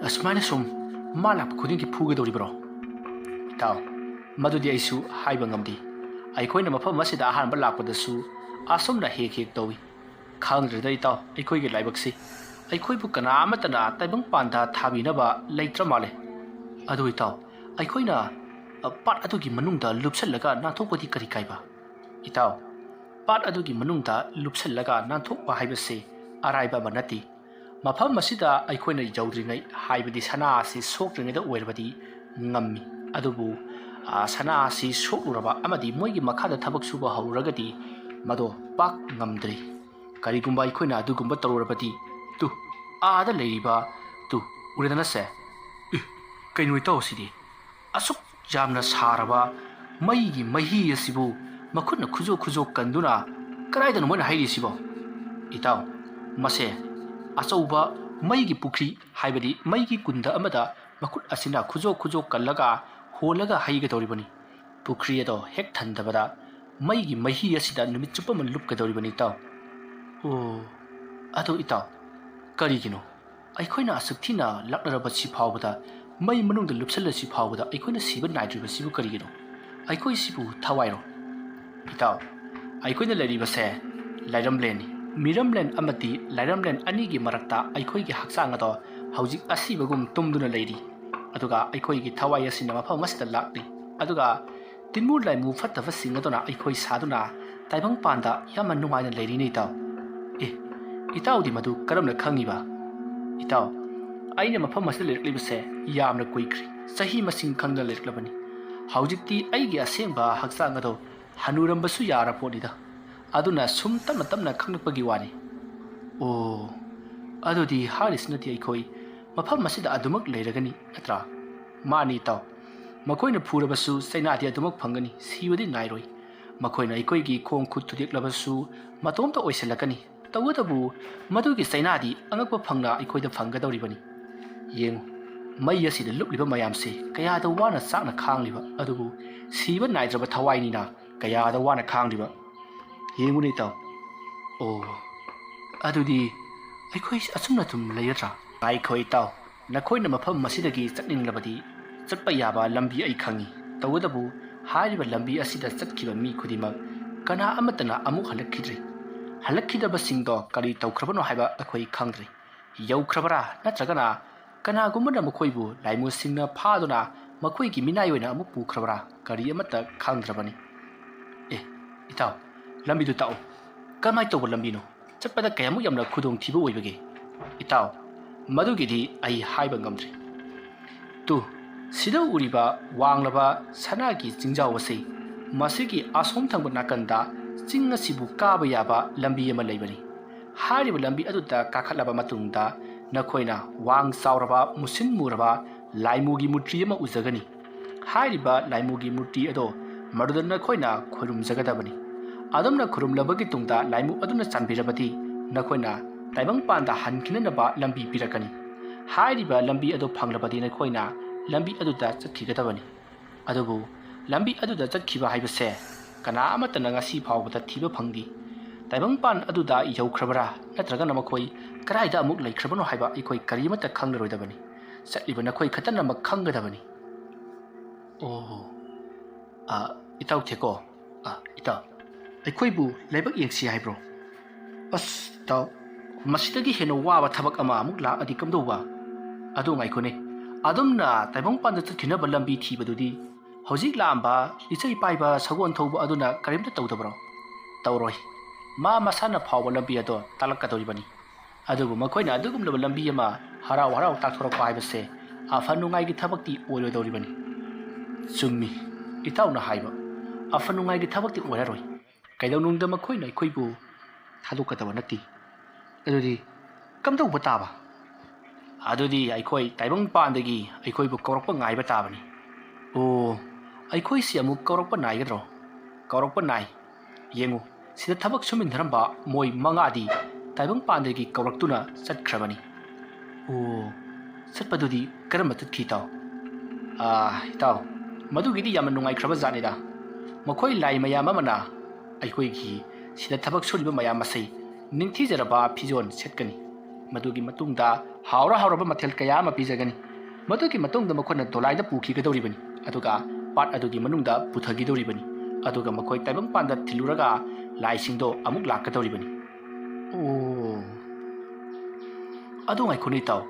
ꯑꯁꯨꯃꯥꯏꯅ ꯁꯨꯝ ꯃꯥ ꯂꯥꯛꯄ ꯈꯨꯗꯤꯡꯒꯤ ꯐꯨꯒꯗꯧꯔꯤꯕ꯭ꯔꯣ ꯏꯇꯥꯎ ꯃꯗꯨꯗꯤ ꯑꯩꯁꯨ ꯍꯥꯏꯕ ꯉꯝꯗꯦ ꯑꯩꯈꯣꯏꯅ ꯃꯐꯝ ꯑꯁꯤꯗ ꯑꯍꯥꯟꯕ ꯂꯥꯛꯄꯗꯁꯨ ꯑꯁꯨꯝꯅ ꯍꯦꯛ ꯇꯧꯏ ꯈꯪꯗ꯭ꯔꯦꯗ ꯏꯇꯥꯎ ꯑꯩꯈꯣꯏꯒꯤ ꯂꯥꯏꯕꯛꯁꯤ ꯑꯩꯈꯣꯏꯕꯨ ꯀꯅꯥ ꯑꯃꯠꯇꯅ ꯇꯥꯏꯕꯪꯄꯥꯟꯗ ꯊꯥꯕꯤꯅꯕ ꯂꯩꯇ꯭ꯔ ꯃꯥꯜꯂꯦ ꯑꯗꯨ ꯏꯇꯥꯎ ꯑꯩꯈꯣꯏꯅ ꯄꯥꯠ ꯑꯗꯨꯒꯤ ꯃꯅꯨꯡꯗ ꯂꯨꯞꯁꯜꯂꯒ ꯅꯥꯟꯊꯣꯛꯄꯗꯤ ꯀꯔꯤ ꯀꯥꯏꯕ ꯏꯇꯥꯎ ꯄꯥꯠ ꯑꯗꯨꯒꯤ ꯃꯅꯨꯡꯗ ꯂꯨꯞꯁꯜꯂꯒ ꯅꯥꯟꯊꯣꯛꯄ ꯍꯥꯏꯕꯁꯤ ꯑꯔꯥꯏꯕ ꯑꯃ ꯅꯠꯇꯦ ꯃꯐꯝ ꯑꯁꯤꯗ ꯑꯩꯈꯣꯏꯅ ꯌꯧꯗ꯭ꯔꯤꯉꯩ ꯍꯥꯏꯕꯗꯤ ꯁꯅꯥ ꯑꯁꯤ ꯁꯣꯛꯇ꯭ꯔꯤꯉꯩꯗ ꯑꯣꯏꯔꯕꯗꯤ ꯉꯝꯃꯤ ꯑꯗꯨꯕꯨ ꯁꯅꯥ ꯑꯁꯤ ꯁꯣꯛꯂꯨꯔꯕ ꯑꯃꯗꯤ ꯃꯣꯏꯒꯤ ꯃꯈꯥꯗ ꯊꯕꯛ ꯁꯨꯕ ꯍꯧꯔꯨꯔꯒꯗꯤ ꯃꯗꯣ ꯄꯥꯛ ꯉꯝꯗ꯭ꯔꯤ ꯀꯔꯤꯒꯨꯝꯕ ꯑꯩꯈꯣꯏꯅ ꯑꯗꯨꯒꯨꯝꯕ ꯇꯧꯔꯨꯔꯕꯗꯤ ꯑꯥꯗ ꯂꯩꯔꯤꯕ ꯎꯔꯦꯗꯅꯁꯦ ꯀꯩꯅꯣ ꯏꯇꯥꯎ ꯑꯁꯤꯗꯤ ꯑꯁꯨꯛ ꯌꯥꯝꯅ ꯁꯥꯔꯕ ꯃꯩꯒꯤ ꯃꯍꯤ ꯑꯁꯤꯕꯨ ꯃꯈꯨꯠꯅ ꯈꯨꯖꯣꯛ ꯀꯟꯗꯨꯅ ꯀꯗꯥꯏꯗꯅꯣ ꯃꯣꯏꯅ ꯍꯩꯔꯤꯁꯤꯕꯣ? ꯏꯇꯥꯎ, ꯃꯁꯦ ꯑꯆꯧꯕ ꯃꯩꯒꯤ ꯄꯨꯈ꯭ꯔꯤ ꯍꯥꯏꯕꯗꯤ ꯃꯩꯒꯤ ꯀꯨꯟꯗ ꯑꯃꯗ ꯃꯈꯨꯠ ꯑꯁꯤꯅ ꯈꯨꯖꯣꯛ ꯀꯜꯂꯒ ꯍꯣꯜꯂꯒ ꯍꯩꯒꯗꯧꯔꯤꯕꯅꯤ꯫ ꯄꯨꯈ꯭ꯔꯤ ꯑꯗꯣ ꯍꯦꯛ ꯊꯟꯗꯕꯗ ꯃꯩꯒꯤ ꯃꯍꯤ ꯑꯁꯤꯗ ꯅꯨꯃꯤꯠ ꯆꯨꯞꯄ ꯑꯃ ꯂꯨꯞꯀꯗꯧꯔꯤꯕꯅꯤ ꯏꯇꯥꯎ꯫ ꯑꯣ, ꯑꯗꯣ ꯏꯇꯥꯎ, ꯀꯔꯤꯒꯤꯅꯣ ꯑꯩꯈꯣꯏꯅ ꯑꯁꯨꯛ ꯊꯤꯅ ꯂꯥꯛꯅꯔꯕꯁꯤ ꯐꯥꯎꯕꯗ ꯃꯩ ꯃꯅꯨꯡꯗ ꯂꯨꯞꯁꯜꯂꯁꯤ ꯐꯥꯎꯕꯗ ꯑꯩꯈꯣꯏꯅ ꯁꯤꯕ ꯅꯥꯏꯗ꯭ꯔꯤꯕꯁꯤꯕꯨ ꯀꯔꯤꯒꯤꯅꯣ? ꯑꯩꯈꯣꯏꯁꯤꯕꯨ ꯊꯋꯥꯏꯔꯣ? ꯏꯇꯥꯎ, ꯑꯩꯈꯣꯏꯅ ꯂꯩꯔꯤꯕꯁꯦ ꯂꯥꯏꯔꯝꯂꯦꯟꯅꯤ꯫ ꯃꯤꯔꯝꯂꯦꯟ ꯑꯃꯗꯤ ꯂꯥꯏꯔꯝꯂꯦꯟ ꯑꯅꯤꯒꯤ ꯃꯔꯛꯇ ꯑꯩꯈꯣꯏꯒꯤ ꯍꯛꯆꯥꯡ ꯑꯗꯣ ꯍꯧꯖꯤꯛ ꯑꯁꯤꯕꯒꯨꯝ ꯇꯨꯝꯗꯨꯅ ꯂꯩꯔꯤ꯫ ꯑꯗꯨꯒ ꯑꯩꯈꯣꯏꯒꯤ ꯊꯋꯥꯏ ꯑꯁꯤꯅ ꯃꯐꯝ ꯑꯁꯤꯗ ꯂꯥꯛꯂꯤ꯫ ꯑꯗꯨꯒ ꯇꯤꯟꯃꯨ ꯂꯥꯏꯃꯨ ꯐꯠꯇꯕꯁꯤꯡ ꯑꯗꯨꯅ ꯑꯩꯈꯣꯏ ꯁꯥꯗꯨꯅ ꯇꯥꯏꯕꯪꯄꯥꯟꯗ ꯌꯥꯝꯅ ꯅꯨꯡꯉꯥꯏꯅ ꯂꯩꯔꯤꯅꯤ ꯏꯇꯥꯎ꯫ ꯑꯦ, ꯏꯇꯥꯎꯗꯤ ꯃꯗꯨ ꯀꯔꯝꯅ ꯈꯪꯉꯤꯕ? ꯏꯇꯥꯎ, ꯑꯩꯅ ꯃꯐꯝ ꯑꯁꯤꯗ ꯂꯩꯔꯛꯂꯤꯕꯁꯦ ꯌꯥꯝꯅ ꯀꯨꯏꯈ꯭ꯔꯦ꯫ ꯆꯍꯤ ꯃꯁꯤꯡ ꯈꯪꯗꯅ ꯂꯩꯔꯛꯂꯕꯅꯤ꯫ ꯍꯧꯖꯤꯛꯇꯤ ꯑꯩꯒꯤ ꯑꯁꯦꯡꯕ ꯍꯛꯆꯥꯡ ꯑꯗꯣ ꯍꯅꯨꯔꯝꯕꯁꯨ ꯌꯥꯔ ꯄꯣꯠꯅꯤꯗ꯫ ꯑꯗꯨꯅ ꯁꯨꯝ ꯇꯞꯅ ꯈꯪꯂꯛꯄꯒꯤ ꯋꯥꯅꯤ꯫ ꯑꯣ, ꯑꯗꯨꯗꯤ ꯍꯥꯏꯔꯤꯁꯤꯅꯗꯤ ꯑꯩꯈꯣꯏ ꯃꯐꯝ ꯑꯁꯤꯗ ꯑꯗꯨꯃꯛ ꯂꯩꯔꯒꯅꯤ ꯅꯠꯇ꯭ꯔꯥ? ꯃꯥꯅꯤ ꯏꯇꯥꯎ, ꯃꯈꯣꯏꯅ ꯐꯨꯔꯕꯁꯨ ꯆꯩꯅꯥꯗꯤ ꯑꯗꯨꯃꯛ ꯐꯪꯒꯅꯤ, ꯁꯤꯕꯗꯤ ꯅꯥꯏꯔꯣꯏ꯫ ꯃꯈꯣꯏꯅ ꯑꯩꯈꯣꯏꯒꯤ ꯈꯣꯡ ꯈꯨꯠ ꯊꯨꯗꯦꯛꯂꯕꯁꯨ ꯃꯇꯣꯝꯇ ꯑꯣꯏꯁꯤꯜꯂꯛꯀꯅꯤ꯫ ꯇꯧꯕꯇꯕꯨ ꯃꯗꯨꯒꯤ ꯆꯩꯅꯥꯗꯤ ꯑꯉꯛꯄ ꯐꯪꯅ ꯑꯩꯈꯣꯏꯗ ꯐꯪꯒꯗꯧꯔꯤꯕꯅꯤ꯫ ꯌꯦꯡꯉꯨ, ꯃꯩ ꯑꯁꯤꯗ ꯂꯨꯞꯂꯤꯕ ꯃꯌꯥꯝꯁꯦ ꯀꯌꯥꯗ ꯋꯥꯅ ꯆꯥꯛꯅ ꯈꯥꯡꯂꯤꯕ, ꯑꯗꯨꯕꯨ ꯁꯤꯕ ꯅꯥꯏꯗ꯭ꯔꯕ ꯊꯋꯥꯏꯅꯤꯅ ꯀꯌꯥꯗ ꯋꯥꯅ ꯈꯥꯡꯂꯤꯕ ꯌꯦꯡꯉꯨꯅꯦ ꯏꯇꯥꯎ꯫ ꯑꯣ, ꯑꯗꯨꯗꯤ ꯑꯩꯈꯣꯏ ꯑꯁꯨꯝꯅ ꯑꯗꯨꯝ ꯂꯩꯔꯗ꯭ꯔꯥ? ꯉꯥꯏꯈꯣ ꯏꯇꯥꯎ, ꯅꯈꯣꯏꯅ ꯃꯐꯝ ꯑꯁꯤꯗꯒꯤ ꯆꯠꯅꯤꯡꯂꯕꯗꯤ ꯆꯠꯄ ꯌꯥꯕ ꯂꯝꯕꯤ ꯑꯩ ꯈꯪꯉꯤ꯫ ꯇꯧꯕꯇꯕꯨ ꯍꯥꯏꯔꯤꯕ ꯂꯝꯕꯤ ꯑꯁꯤꯗ ꯆꯠꯈꯤꯕ ꯃꯤ ꯈꯨꯗꯤꯡꯃꯛ ꯀꯅꯥ ꯑꯃꯠꯇꯅ ꯑꯃꯨꯛ ꯍꯜꯂꯛꯈꯤꯗ꯭ꯔꯤ꯫ ꯍꯜꯂꯛꯈꯤꯗꯕꯁꯤꯡꯗꯣ ꯀꯔꯤ ꯇꯧꯈ꯭ꯔꯕꯅꯣ ꯍꯥꯏꯕ ꯑꯩꯈꯣই ꯈꯪꯗ꯭ꯔꯤ꯫ ꯌꯧꯈ꯭ꯔꯕꯔꯥ ꯅꯠꯇ꯭ꯔꯒꯅ ꯀꯅꯥꯒꯨꯝꯕꯅ ꯃꯈꯣꯏꯕꯨ ꯂꯥꯏꯃꯨꯁꯤꯡꯅ ꯐꯥꯗꯨꯅ ꯃꯈꯣꯏꯒꯤ ꯃꯤꯅꯥꯏ ꯑꯣꯏꯅ ꯑꯃꯨꯛ ꯄꯨꯈ꯭ꯔꯕꯔꯥ ꯀꯔꯤ ꯑꯃꯠꯇ ꯈꯪꯗ꯭ꯔꯕꯅꯤ꯫ ꯑꯦ, ꯏꯇꯥꯎ, ꯂꯝꯕꯤꯗꯨ ꯇꯥꯛꯎ꯫ ꯀꯃꯥꯏ ꯇꯧꯕ ꯂꯝꯕꯤꯅꯣ? ꯆꯠꯄꯗ ꯀꯌꯥꯃꯨꯛ ꯌꯥꯝꯅ ꯈꯨꯗꯣꯡꯊꯤꯕ ꯑꯣꯏꯕꯒꯦ? ꯏꯇꯥꯎ, ꯃꯗꯨꯒꯤꯗꯤ ꯑꯩ ꯍꯥꯏꯕ ꯉꯝꯗ꯭ꯔꯤ꯫ ꯇꯨ, ꯁꯤꯗ ꯎꯔꯤꯕ ꯋꯥꯡꯂꯕ ꯁꯅꯥꯒꯤ ꯆꯤꯡꯖꯥꯎ ꯑꯁꯤ ꯃꯁꯤꯒꯤ ꯑꯁꯣꯝ ꯊꯪꯕ ꯅꯥꯀꯟꯗ ꯆꯤꯡ ꯑꯁꯤꯕꯨ ꯀꯥꯕ ꯌꯥꯕ ꯂꯝꯕꯤ ꯑꯃ ꯂꯩꯕꯅꯤ꯫ ꯍꯥꯏꯔꯤꯕ ꯂꯝꯕꯤ ꯑꯗꯨꯗ ꯀꯥꯈꯠꯂꯕ ꯃꯇꯨꯡꯗ ꯅꯈꯣꯏꯅ ꯋꯥꯡ ꯆꯥꯎꯔꯕ ꯃꯨꯁꯤꯟ ꯃꯨꯔꯕ ꯂꯥꯏꯃꯨꯒꯤ ꯃꯨꯔꯇꯤ ꯑꯃ ꯎꯖꯒꯅꯤ꯫ ꯍꯥꯏꯔꯤꯕ ꯂꯥꯏꯃꯨꯒꯤ ꯃꯨꯔꯇꯤ ꯑꯗꯣ ꯃꯗꯨꯗ ꯅꯈꯣꯏꯅ ꯈꯨꯔꯨꯝꯖꯒꯗꯕꯅꯤ꯫ ꯑꯗꯨꯝꯅ ꯈꯨꯔꯨꯝꯂꯕꯒꯤ ꯇꯨꯡꯗ ꯂꯥꯏꯃꯨ ꯑꯗꯨꯅ ꯆꯥꯟꯕꯤꯔꯕꯗꯤ ꯅꯈꯣꯏꯅ ꯇꯥꯏꯕꯪꯄꯥꯟꯗ ꯍꯟꯈꯤꯅꯅꯕ ꯂꯝꯕꯤ ꯄꯤꯔꯛꯀꯅꯤ꯫ ꯍꯥꯏꯔꯤꯕ ꯂꯝꯕꯤ ꯑꯗꯨ ꯐꯪꯂꯕꯗꯤ ꯅꯈꯣꯏꯅ ꯂꯝꯕꯤ ꯑꯗꯨꯗ ꯆꯠꯈꯤꯒꯗꯕꯅꯤ꯫ ꯑꯗꯨꯕꯨ ꯂꯝꯕꯤ ꯑꯗꯨꯗ ꯆꯠꯈꯤꯕ ꯍꯥꯏꯕꯁꯦ ꯀꯅꯥ ꯑꯃꯠꯇꯅ ꯉꯁꯤ ꯐꯥꯎꯕꯗ ꯊꯤꯕ ꯐꯪꯗꯦ꯫ ꯇꯥꯏꯕꯪꯄꯥꯟ ꯑꯗꯨꯗ ꯌꯧꯈ꯭ꯔꯕꯔꯥ ꯅꯠꯇ꯭ꯔꯒꯅ ꯃꯈꯣꯏ ꯀꯗꯥꯏꯗ ꯑꯃꯨꯛ ꯂꯩꯈ꯭ꯔꯕꯅꯣ ꯍꯥꯏꯕ ꯑꯩꯈꯣꯏ ꯀꯔꯤꯃꯠꯇ ꯈꯪꯂꯔꯣꯏꯗꯕꯅꯤ꯫ ꯆꯠꯂꯤꯕ ꯅꯈꯣꯏ ꯈꯛꯇꯅꯃꯛ ꯈꯪꯒꯗꯕꯅꯤ꯫ ꯑꯣ, ꯏꯇꯥꯎ ꯊꯦꯀꯣ, ꯏꯇꯥꯎ, ꯑꯩꯈꯣꯏꯕꯨ ꯂꯥꯏꯕꯛ ꯌꯦꯡꯁꯤ ꯍꯥꯏꯕ꯭ꯔꯣ? ꯑꯁ ꯏꯇꯥꯎ, ꯃꯁꯤꯗꯒꯤ ꯍꯦꯟꯅ ꯋꯥꯕ ꯊꯕꯛ ꯑꯃ ꯑꯃꯨꯛ ꯂꯥꯛꯑꯗꯤ ꯀꯝꯗꯧꯕ? ꯑꯗꯣ ꯉꯥꯏꯈꯣꯅꯦ, ꯑꯗꯨꯝꯅ ꯇꯥꯏꯕꯪꯄꯥꯟꯗ ꯆꯠꯈꯤꯅꯕ ꯂꯝꯕꯤ ꯊꯤꯕꯗꯨꯗꯤ ꯍꯧꯖꯤꯛ ꯂꯥꯛꯑꯝꯕ ꯂꯤꯆꯩ ꯄꯥꯏꯕ ꯁꯒꯣꯜ ꯊꯧꯕ ꯑꯗꯨꯅ ꯀꯔꯤꯝꯇ ꯇꯧꯗꯕ꯭ꯔꯣ? ꯇꯧꯔꯣꯏ, ꯃꯥ ꯃꯁꯥꯅ ꯐꯥꯎꯕ ꯂꯝꯕꯤ ꯑꯗꯣ ꯇꯥꯛꯂꯛꯀꯗꯧꯔꯤꯕꯅꯤ꯫ ꯑꯗꯨꯕꯨ ꯃꯈꯣꯏꯅ ꯑꯗꯨꯒꯨꯝꯂꯕ ꯂꯝꯕꯤ ꯑꯃ ꯍꯔꯥꯎ ꯇꯥꯛꯊꯣꯔꯛꯄ ꯍꯥꯏꯕꯁꯦ ꯑꯐ ꯅꯨꯡꯉꯥꯏꯒꯤ ꯊꯕꯛꯇꯤ ꯑꯣꯏꯔꯣꯏꯗꯧꯔꯤꯕꯅꯤ꯫ ꯆꯨꯝꯃꯤ, ꯏꯇꯥꯎꯅ ꯍꯥꯏꯕ ꯑꯐ ꯅꯨꯡꯉꯥꯏꯒꯤ ꯊꯕꯛꯇꯤ ꯑꯣꯏꯔꯔꯣই꯫ ꯀꯩꯗꯧꯅꯨꯡꯗ ꯃꯈꯣꯏꯅ ꯑꯩꯈꯣꯏꯕꯨ ꯊꯥꯗꯣꯛꯀꯗꯕ ꯅꯠꯇꯦ꯫ ꯑꯗꯨꯗꯤ ꯀꯝꯗꯧꯕ ꯇꯥꯕ? ꯑꯗꯨꯗꯤ ꯑꯩꯈꯣꯏ ꯇꯥꯏꯕꯪꯄꯥꯟꯗꯒꯤ ꯑꯩꯈꯣꯏꯕꯨ ꯀꯧꯔꯛꯄ ꯉꯥꯏꯕ ꯇꯥꯕꯅꯤ꯫ ꯑꯣ, ꯑꯩꯈꯣꯏꯁꯤ ꯑꯃꯨꯛ ꯀꯧꯔꯛꯄ ꯅꯥꯏꯒꯗ꯭ꯔꯣ? ꯀꯧꯔꯛꯄ ꯅꯥꯏ꯫ ꯌꯦꯡꯉꯨ, ꯁꯤꯗ ꯊꯕꯛ ꯁꯨꯃꯤꯟꯅꯔꯝꯕ ꯃꯣꯏ 5ꯗꯤ ꯇꯥꯏꯕꯪꯄꯥꯟꯗꯒꯤ ꯀꯧꯔꯛꯇꯨꯅ ꯆꯠꯈ꯭ꯔꯕꯅꯤ꯫ ꯑꯣ, ꯆꯠꯄꯗꯨꯗꯤ ꯀꯔꯝꯕ ꯆꯠꯈꯤ ꯏꯇꯥꯎ? ꯏꯇꯥꯎ, ꯃꯗꯨꯒꯤꯗꯤ ꯌꯥꯝꯅ ꯅꯨꯡꯉꯥꯏꯈ꯭ꯔꯕ ꯖꯥꯠꯅꯤꯗ꯫ ꯃꯈꯣꯏ ꯂꯥꯏ ꯃꯌꯥꯝ ꯑꯃꯅ ꯑꯩꯈꯣꯏꯒꯤ ꯁꯤꯗ ꯊꯕꯛ ꯁꯨꯔꯤꯕ ꯃꯌꯥꯝ ꯑꯁꯤ ꯅꯤꯡꯊꯤꯖꯔꯕ ꯐꯤꯖꯣꯜ ꯁꯦꯠꯀꯅꯤ꯫ ꯃꯗꯨꯒꯤ ꯃꯇꯨꯡꯗ ꯍꯥꯎꯔꯕ ꯃꯊꯦꯜ ꯀꯌꯥ ꯑꯃ ꯄꯤꯖꯒꯅꯤ꯫ ꯃꯗꯨꯒꯤ ꯃꯇꯨꯡꯗ ꯃꯈꯣꯏꯅ ꯗꯣꯂꯥꯏꯗ ꯄꯨꯈꯤꯒꯗꯧꯔꯤꯕꯅꯤ꯫ ꯑꯗꯨꯒ ꯄꯥꯠ ꯑꯗꯨꯒꯤ ꯃꯅꯨꯡꯗ ꯄꯨꯊꯈꯤꯗꯧꯔꯤꯕꯅꯤ꯫ ꯑꯗꯨꯒ ꯃꯈꯣꯏ ꯇꯥꯏꯕꯪꯄꯥꯟꯗ ꯊꯤꯜꯂꯨꯔꯒ ꯂꯥꯏꯁꯤꯡꯗꯣ ꯑꯃꯨꯛ ꯂꯥꯛꯀꯗꯧꯔꯤꯕꯅꯤ꯫ ꯑꯣ, ꯑꯗꯣ ꯉꯥꯏꯈꯣꯅꯦ ꯏꯇꯥꯎ,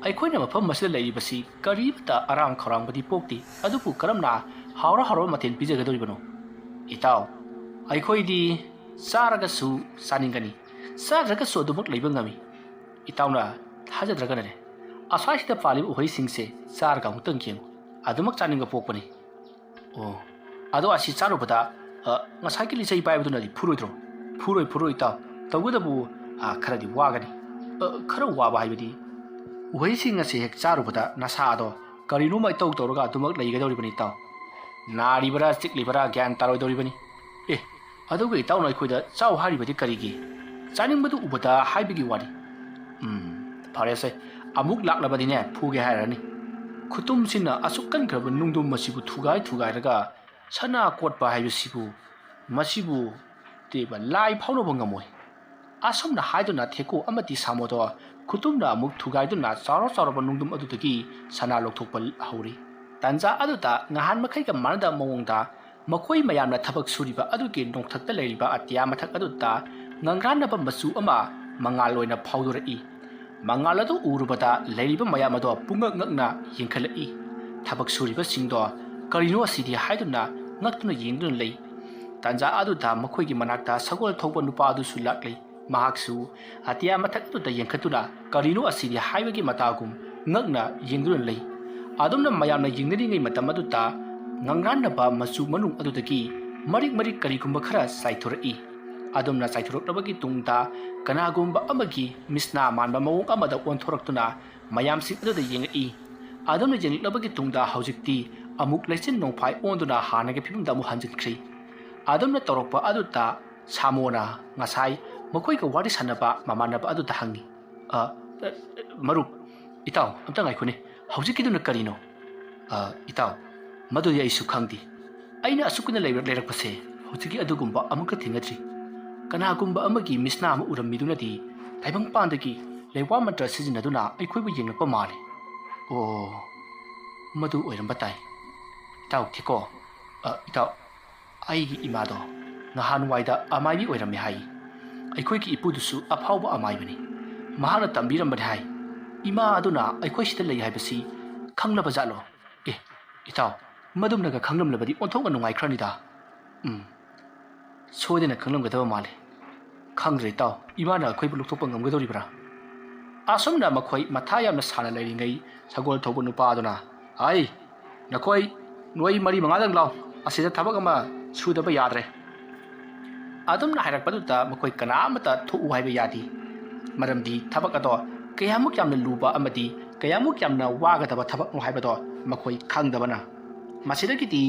ꯑꯩꯈꯣꯏꯅ ꯃꯐꯝ ꯑꯁꯤꯗ ꯂꯩꯔꯤꯕꯁꯤ ꯀꯔꯤꯃꯠꯇ ꯑꯔꯥꯝ ꯈꯧꯔꯥꯡꯕꯗꯤ ꯄꯣꯛꯇꯦ꯫ ꯑꯗꯨꯕꯨ ꯀꯔꯝꯅ ꯍꯥꯎꯔꯕ ꯃꯊꯦꯜ ꯄꯤꯖꯒꯗꯧꯔꯤꯕꯅꯣ? ꯏꯇꯥꯎ, ꯑꯩꯈꯣꯏꯗꯤ ꯆꯥꯔꯒꯁꯨ ꯆꯥꯅꯤꯡꯒꯅꯤ, ꯆꯥꯗ꯭ꯔꯒꯁꯨ ꯑꯗꯨꯃꯛ ꯂꯩꯕ ꯉꯝꯃꯤ꯫ ꯏꯇꯥꯎꯅ ꯊꯥꯖꯗ꯭ꯔꯒꯅꯅꯦ, ꯑꯁ꯭ꯋꯥꯏꯁꯤꯗ ꯄꯥꯜꯂꯤꯕ ꯎꯍꯩꯁꯤꯡꯁꯦ ꯆꯥꯔꯒ ꯑꯃꯨꯛꯇꯪ ꯌꯦꯡꯉꯨ, ꯑꯗꯨꯃꯛ ꯆꯥꯅꯤꯡꯕ ꯄꯣꯛꯄꯅꯤ꯫ ꯑꯣ, ꯑꯗꯣ ꯑꯁꯤ ꯆꯥꯔꯨꯕꯗ ꯉꯁꯥꯏꯒꯤ ꯂꯤꯆꯩ ꯄꯥꯏꯕꯗꯨꯅꯗꯤ ꯐꯨꯔꯣꯏꯗ꯭ꯔꯣ? ꯐꯨꯔꯣꯏ ꯏꯇꯥꯎ, ꯇꯧꯕꯇꯕꯨ ꯈꯔꯗꯤ ꯋꯥꯒꯅꯤ꯫ ꯈꯔ ꯋꯥꯕ ꯍꯥꯏꯕꯗꯤ ꯎꯍꯩꯁꯤꯡ ꯑꯁꯤ ꯍꯦꯛ ꯆꯥꯔꯨꯕꯗ ꯅꯁꯥꯗꯣ ꯀꯔꯤꯅꯣꯃ ꯏꯇꯧ ꯇꯧꯔꯒ ꯑꯗꯨꯃꯛ ꯂꯩꯒꯗꯧꯔꯤꯕꯅꯤ ꯏꯇꯥꯎ꯫ ꯅꯥꯔꯤꯕꯔꯥ ꯆꯤꯛꯂꯤꯕꯔꯥ ꯒ꯭ꯌꯥꯟ ꯇꯥꯔꯣꯏꯗꯧꯔꯤꯕꯅꯤ ꯑꯦ ꯑꯗꯨꯒ ꯏꯇꯥꯎꯅ ꯑꯩꯈꯣꯏꯗ ꯆꯥꯎ ꯍꯥꯏꯔꯤꯕꯗꯤ ꯀꯔꯤꯒꯤ ꯆꯥꯅꯤꯡꯕꯗꯨ ꯎꯕꯗ ꯍꯥꯏꯕꯒꯤ ꯋꯥꯅꯤ ꯐꯔꯦꯁꯦ ꯑꯃꯨꯛ ꯂꯥꯛꯂꯕꯗꯤꯅꯦ ꯐꯨꯒꯦ ꯍꯥꯏꯔꯅꯤ ꯈꯨꯇꯨꯝꯁꯤꯅ ꯑꯁꯨꯛ ꯀꯟꯈ꯭ꯔꯕ ꯅꯨꯡꯗꯨꯝ ꯃꯁꯤꯕꯨ ꯊꯨꯒꯥꯏꯔꯒ ꯁꯅꯥ ꯀꯣꯠꯄ ꯍꯥꯏꯕꯁꯤꯕꯨ ꯃꯁꯤꯕꯨ ꯇꯦꯕ ꯂꯥꯏ ꯐꯥꯎꯅꯕ ꯉꯝꯃꯣꯏ ꯑꯁꯨꯝꯅ ꯍꯥꯏꯗꯨꯅ ꯊꯦꯀꯣ ꯑꯃꯗꯤ ꯁꯥꯃꯣꯗꯣ ꯈꯨꯇꯨꯝꯅ ꯑꯃꯨꯛ ꯊꯨꯒꯥꯏꯗꯨꯅ ꯆꯥꯎꯔꯕ ꯅꯨꯡꯗꯨꯝ ꯑꯗꯨꯗꯒꯤ ꯁꯅꯥ ꯂꯧꯊꯣꯛꯄ ꯍꯧꯔꯤ ꯇꯥꯟꯖꯥ ꯑꯗꯨꯗ ꯉꯍꯥꯟ ꯃꯈꯩꯒ ꯃꯥꯟꯅꯗꯕ ꯃꯑꯣꯡꯗ ꯃꯈꯣꯏ ꯃꯌꯥꯝꯅ ꯊꯕꯛ ꯁꯨꯔꯤꯕ ꯑꯗꯨꯒꯤ ꯅꯣꯡꯊꯛꯇ ꯂꯩꯔꯤꯕ ꯑꯇꯤꯌꯥ ꯃꯊꯛ ꯑꯗꯨꯗ ꯉꯪꯒ꯭ꯔꯥꯟꯅꯕ ꯃꯆꯨ ꯑꯃ ꯃꯉꯥꯜ ꯑꯣꯏꯅ ꯐꯥꯎꯗꯣꯔꯛꯏ ꯃꯉꯥꯜ ꯑꯗꯨ ꯎꯔꯨꯕꯗ ꯂꯩꯔꯤꯕ ꯃꯌꯥꯝ ꯑꯗꯣ ꯄꯨꯡꯉꯛ ꯉꯛꯅ ꯌꯦꯡꯈꯠꯂꯛꯏ ꯊꯕꯛ ꯁꯨꯔꯤꯕꯁꯤꯡꯗꯣ ꯀꯔꯤꯅꯣ ꯑꯁꯤꯗꯤ ꯍꯥꯏꯗꯨꯅ ꯉꯛꯇꯨꯅ ꯌꯦꯡꯗꯨꯅ ꯂꯩ ꯇꯥꯟꯖꯥ ꯑꯗꯨꯗ ꯃꯈꯣꯏꯒꯤ ꯃꯅꯥꯛꯇ ꯁꯒꯣꯜ ꯊꯧꯕ ꯅꯨꯄꯥ ꯑꯗꯨꯁꯨ ꯂꯥꯛꯂꯤ ꯃꯍꯥꯛꯁꯨ ꯑꯇꯤꯌꯥ ꯃꯊꯛ ꯑꯗꯨꯗ ꯌꯦꯡꯈꯠꯇꯨꯅ ꯀꯔꯤꯅꯣ ꯑꯁꯤꯗꯤ ꯍꯥꯏꯕꯒꯤ ꯃꯇꯥꯒꯨꯝ ꯉꯛꯅ ꯌꯦꯡꯗꯨꯅ ꯂꯩ ꯑꯗꯨꯝꯅ ꯃꯌꯥꯝꯅ ꯌꯦꯡꯅꯔꯤꯉꯩ ꯃꯇꯝ ꯑꯗꯨꯗ ꯉꯪꯒ꯭ꯔꯥꯟꯅꯕ ꯃꯆꯨ ꯃꯅꯨꯡ ꯑꯗꯨꯗꯒꯤ ꯃꯔꯤꯛ ꯀꯔꯤꯒꯨꯝꯕ ꯈꯔ ꯆꯥꯏꯊꯣꯔꯛꯏ ꯑꯗꯨꯝꯅ ꯆꯥꯏꯊꯣꯔꯛꯂꯕꯒꯤ ꯇꯨꯡꯗ ꯀꯅꯥꯒꯨꯝꯕ ꯑꯃꯒꯤ ꯃꯤꯁꯅꯥ ꯃꯥꯟꯕ ꯃꯑꯣꯡ ꯑꯃꯗ ꯑꯣꯟꯊꯣꯔꯛꯇꯨꯅ ꯃꯌꯥꯝꯁꯤꯡ ꯑꯗꯨꯗ ꯌꯦꯡꯉꯛꯏ ꯑꯗꯨꯝꯅ ꯌꯦꯡꯂꯛꯂꯕꯒꯤ ꯇꯨꯡꯗ ꯍꯧꯖꯤꯛꯇꯤ ꯑꯃꯨꯛ ꯂꯩꯆꯤꯟ ꯅꯣꯡꯐꯥꯏ ꯑꯣꯟꯗꯨꯅ ꯍꯥꯟꯅꯒꯤ ꯐꯤꯕꯝꯗ ꯑꯃꯨꯛ ꯍꯟꯖꯤꯟꯈ꯭ꯔꯤ ꯑꯗꯨꯝꯅ ꯇꯧꯔꯛꯄ ꯑꯗꯨꯗ ꯁꯥꯃꯣꯅ ꯉꯁꯥꯏ ꯃꯈꯣꯏꯒ ꯋꯥꯔꯤ ꯁꯥꯟꯅꯕ ꯃꯃꯥꯟꯅꯕ ꯑꯗꯨꯗ ꯍꯪꯉꯤ ꯃꯔꯨꯞ ꯏꯇꯥꯎ ꯑꯝꯇ ꯉꯥꯏꯈꯣꯅꯦ ꯍꯧꯖꯤꯛꯀꯤꯗꯨꯅ ꯀꯔꯤꯅꯣ ꯏꯇꯥꯎ ꯃꯗꯨꯗꯤ ꯑꯩꯁꯨ ꯈꯪꯗꯦ ꯑꯩꯅ ꯑꯁꯨꯛ ꯀꯨꯏꯅ ꯂꯩꯔꯛꯄꯁꯦ ꯍꯧꯖꯤꯛꯀꯤ ꯑꯗꯨꯒꯨꯝꯕ ꯑꯃꯨꯛꯀ ꯊꯦꯡꯅꯗ꯭ꯔꯤ ꯀꯅꯥꯒꯨꯝꯕ ꯑꯃꯒꯤ ꯃꯤꯁꯅꯥ ꯑꯃ ꯎꯔꯝꯃꯤꯗꯨꯅꯗꯤ ꯇꯥꯏꯕꯪꯄꯥꯟꯗꯒꯤ ꯂꯩꯋꯥ ꯃꯟꯇ꯭ꯔ ꯁꯤꯖꯤꯟꯅꯗꯨꯅ ꯑꯩꯈꯣꯏꯕꯨ ꯌꯦꯡꯂꯛꯄ ꯃꯥꯜꯂꯤ ꯑꯣ ꯃꯗꯨ ꯑꯣꯏꯔꯝꯕ ꯇꯥꯏ ꯏꯇꯥꯎ ꯊꯦꯀꯣ ꯏꯇꯥꯎ ꯑꯩꯒꯤ ꯏꯃꯥꯗꯣ ꯅꯍꯥꯟꯋꯥꯏꯗ ꯑꯃꯥꯏꯕꯤ ꯑꯣꯏꯔꯝꯃꯦ ꯍꯥꯏ ꯑꯩꯈꯣꯏꯒꯤ ꯏꯄꯨꯗꯨꯁꯨ ꯑꯐꯥꯎꯕ ꯑꯃꯥꯏꯕꯅꯤ ꯃꯍꯥꯛꯅ ꯇꯝꯕꯤꯔꯝꯕꯅꯤ ꯍꯥꯏ ꯏꯃꯥ ꯑꯗꯨꯅ ꯑꯩꯈꯣꯏ ꯁꯤꯗ ꯂꯩ ꯍꯥꯏꯕꯁꯤ ꯈꯪꯂꯕ ꯖꯥꯠꯂꯣ ꯏꯇꯥꯎ ꯃꯗꯨꯝꯅꯒ ꯈꯪꯂꯝꯂꯕꯗꯤ ꯑꯣꯟꯊꯣꯛꯅ ꯅꯨꯡꯉꯥꯏꯈ꯭ꯔꯅꯤꯗ ꯁꯣꯏꯗꯅ ꯈꯪꯂꯝꯒꯗꯕ ꯃꯥꯜꯂꯤ ꯈꯪꯗ꯭ꯔꯦ ꯏꯇꯥꯎ ꯏꯃꯥꯅ ꯑꯩꯈꯣꯏꯕꯨ ꯂꯧꯊꯣꯛꯄ ꯉꯝꯒꯗꯧꯔꯤꯕ꯭ꯔꯥ ꯑꯁꯨꯝꯅ ꯃꯈꯣꯏ ꯃꯊꯥ ꯌꯥꯝꯅ ꯁꯥꯅ ꯂꯩꯔꯤꯉꯩ ꯁꯒꯣꯜ ꯊꯧꯕ ꯅꯨꯄꯥ ꯑꯗꯨꯅ ꯅꯣꯏ ꯃꯔꯤ ꯃꯉꯥꯗꯪ ꯂꯥꯎ ꯑꯁꯤꯗ ꯊꯕꯛ ꯑꯃ ꯁꯨꯗꯕ ꯌꯥꯗ꯭ꯔꯦ ꯑꯗꯨꯝꯅ ꯍꯥꯏꯔꯛꯄꯗꯨꯗ ꯃꯈꯣꯏ ꯀꯅꯥꯃꯠꯇ ꯊꯣꯛꯎ ꯍꯥꯏꯕ ꯌꯥꯗꯦ ꯃꯔꯝꯗꯤ ꯊꯕꯛ ꯑꯗꯣ ꯀꯌꯥꯃꯨꯛ ꯌꯥꯝꯅ ꯂꯨꯕ ꯑꯃꯗꯤ ꯀꯌꯥꯃꯨꯛ ꯌꯥꯝꯅ ꯋꯥꯒꯗꯕ ꯊꯕꯛꯅꯣ ꯍꯥꯏꯕꯗꯣ ꯃꯈꯣꯏ ꯈꯪꯗꯕꯅ ꯃꯁꯤꯗꯒꯤꯗꯤ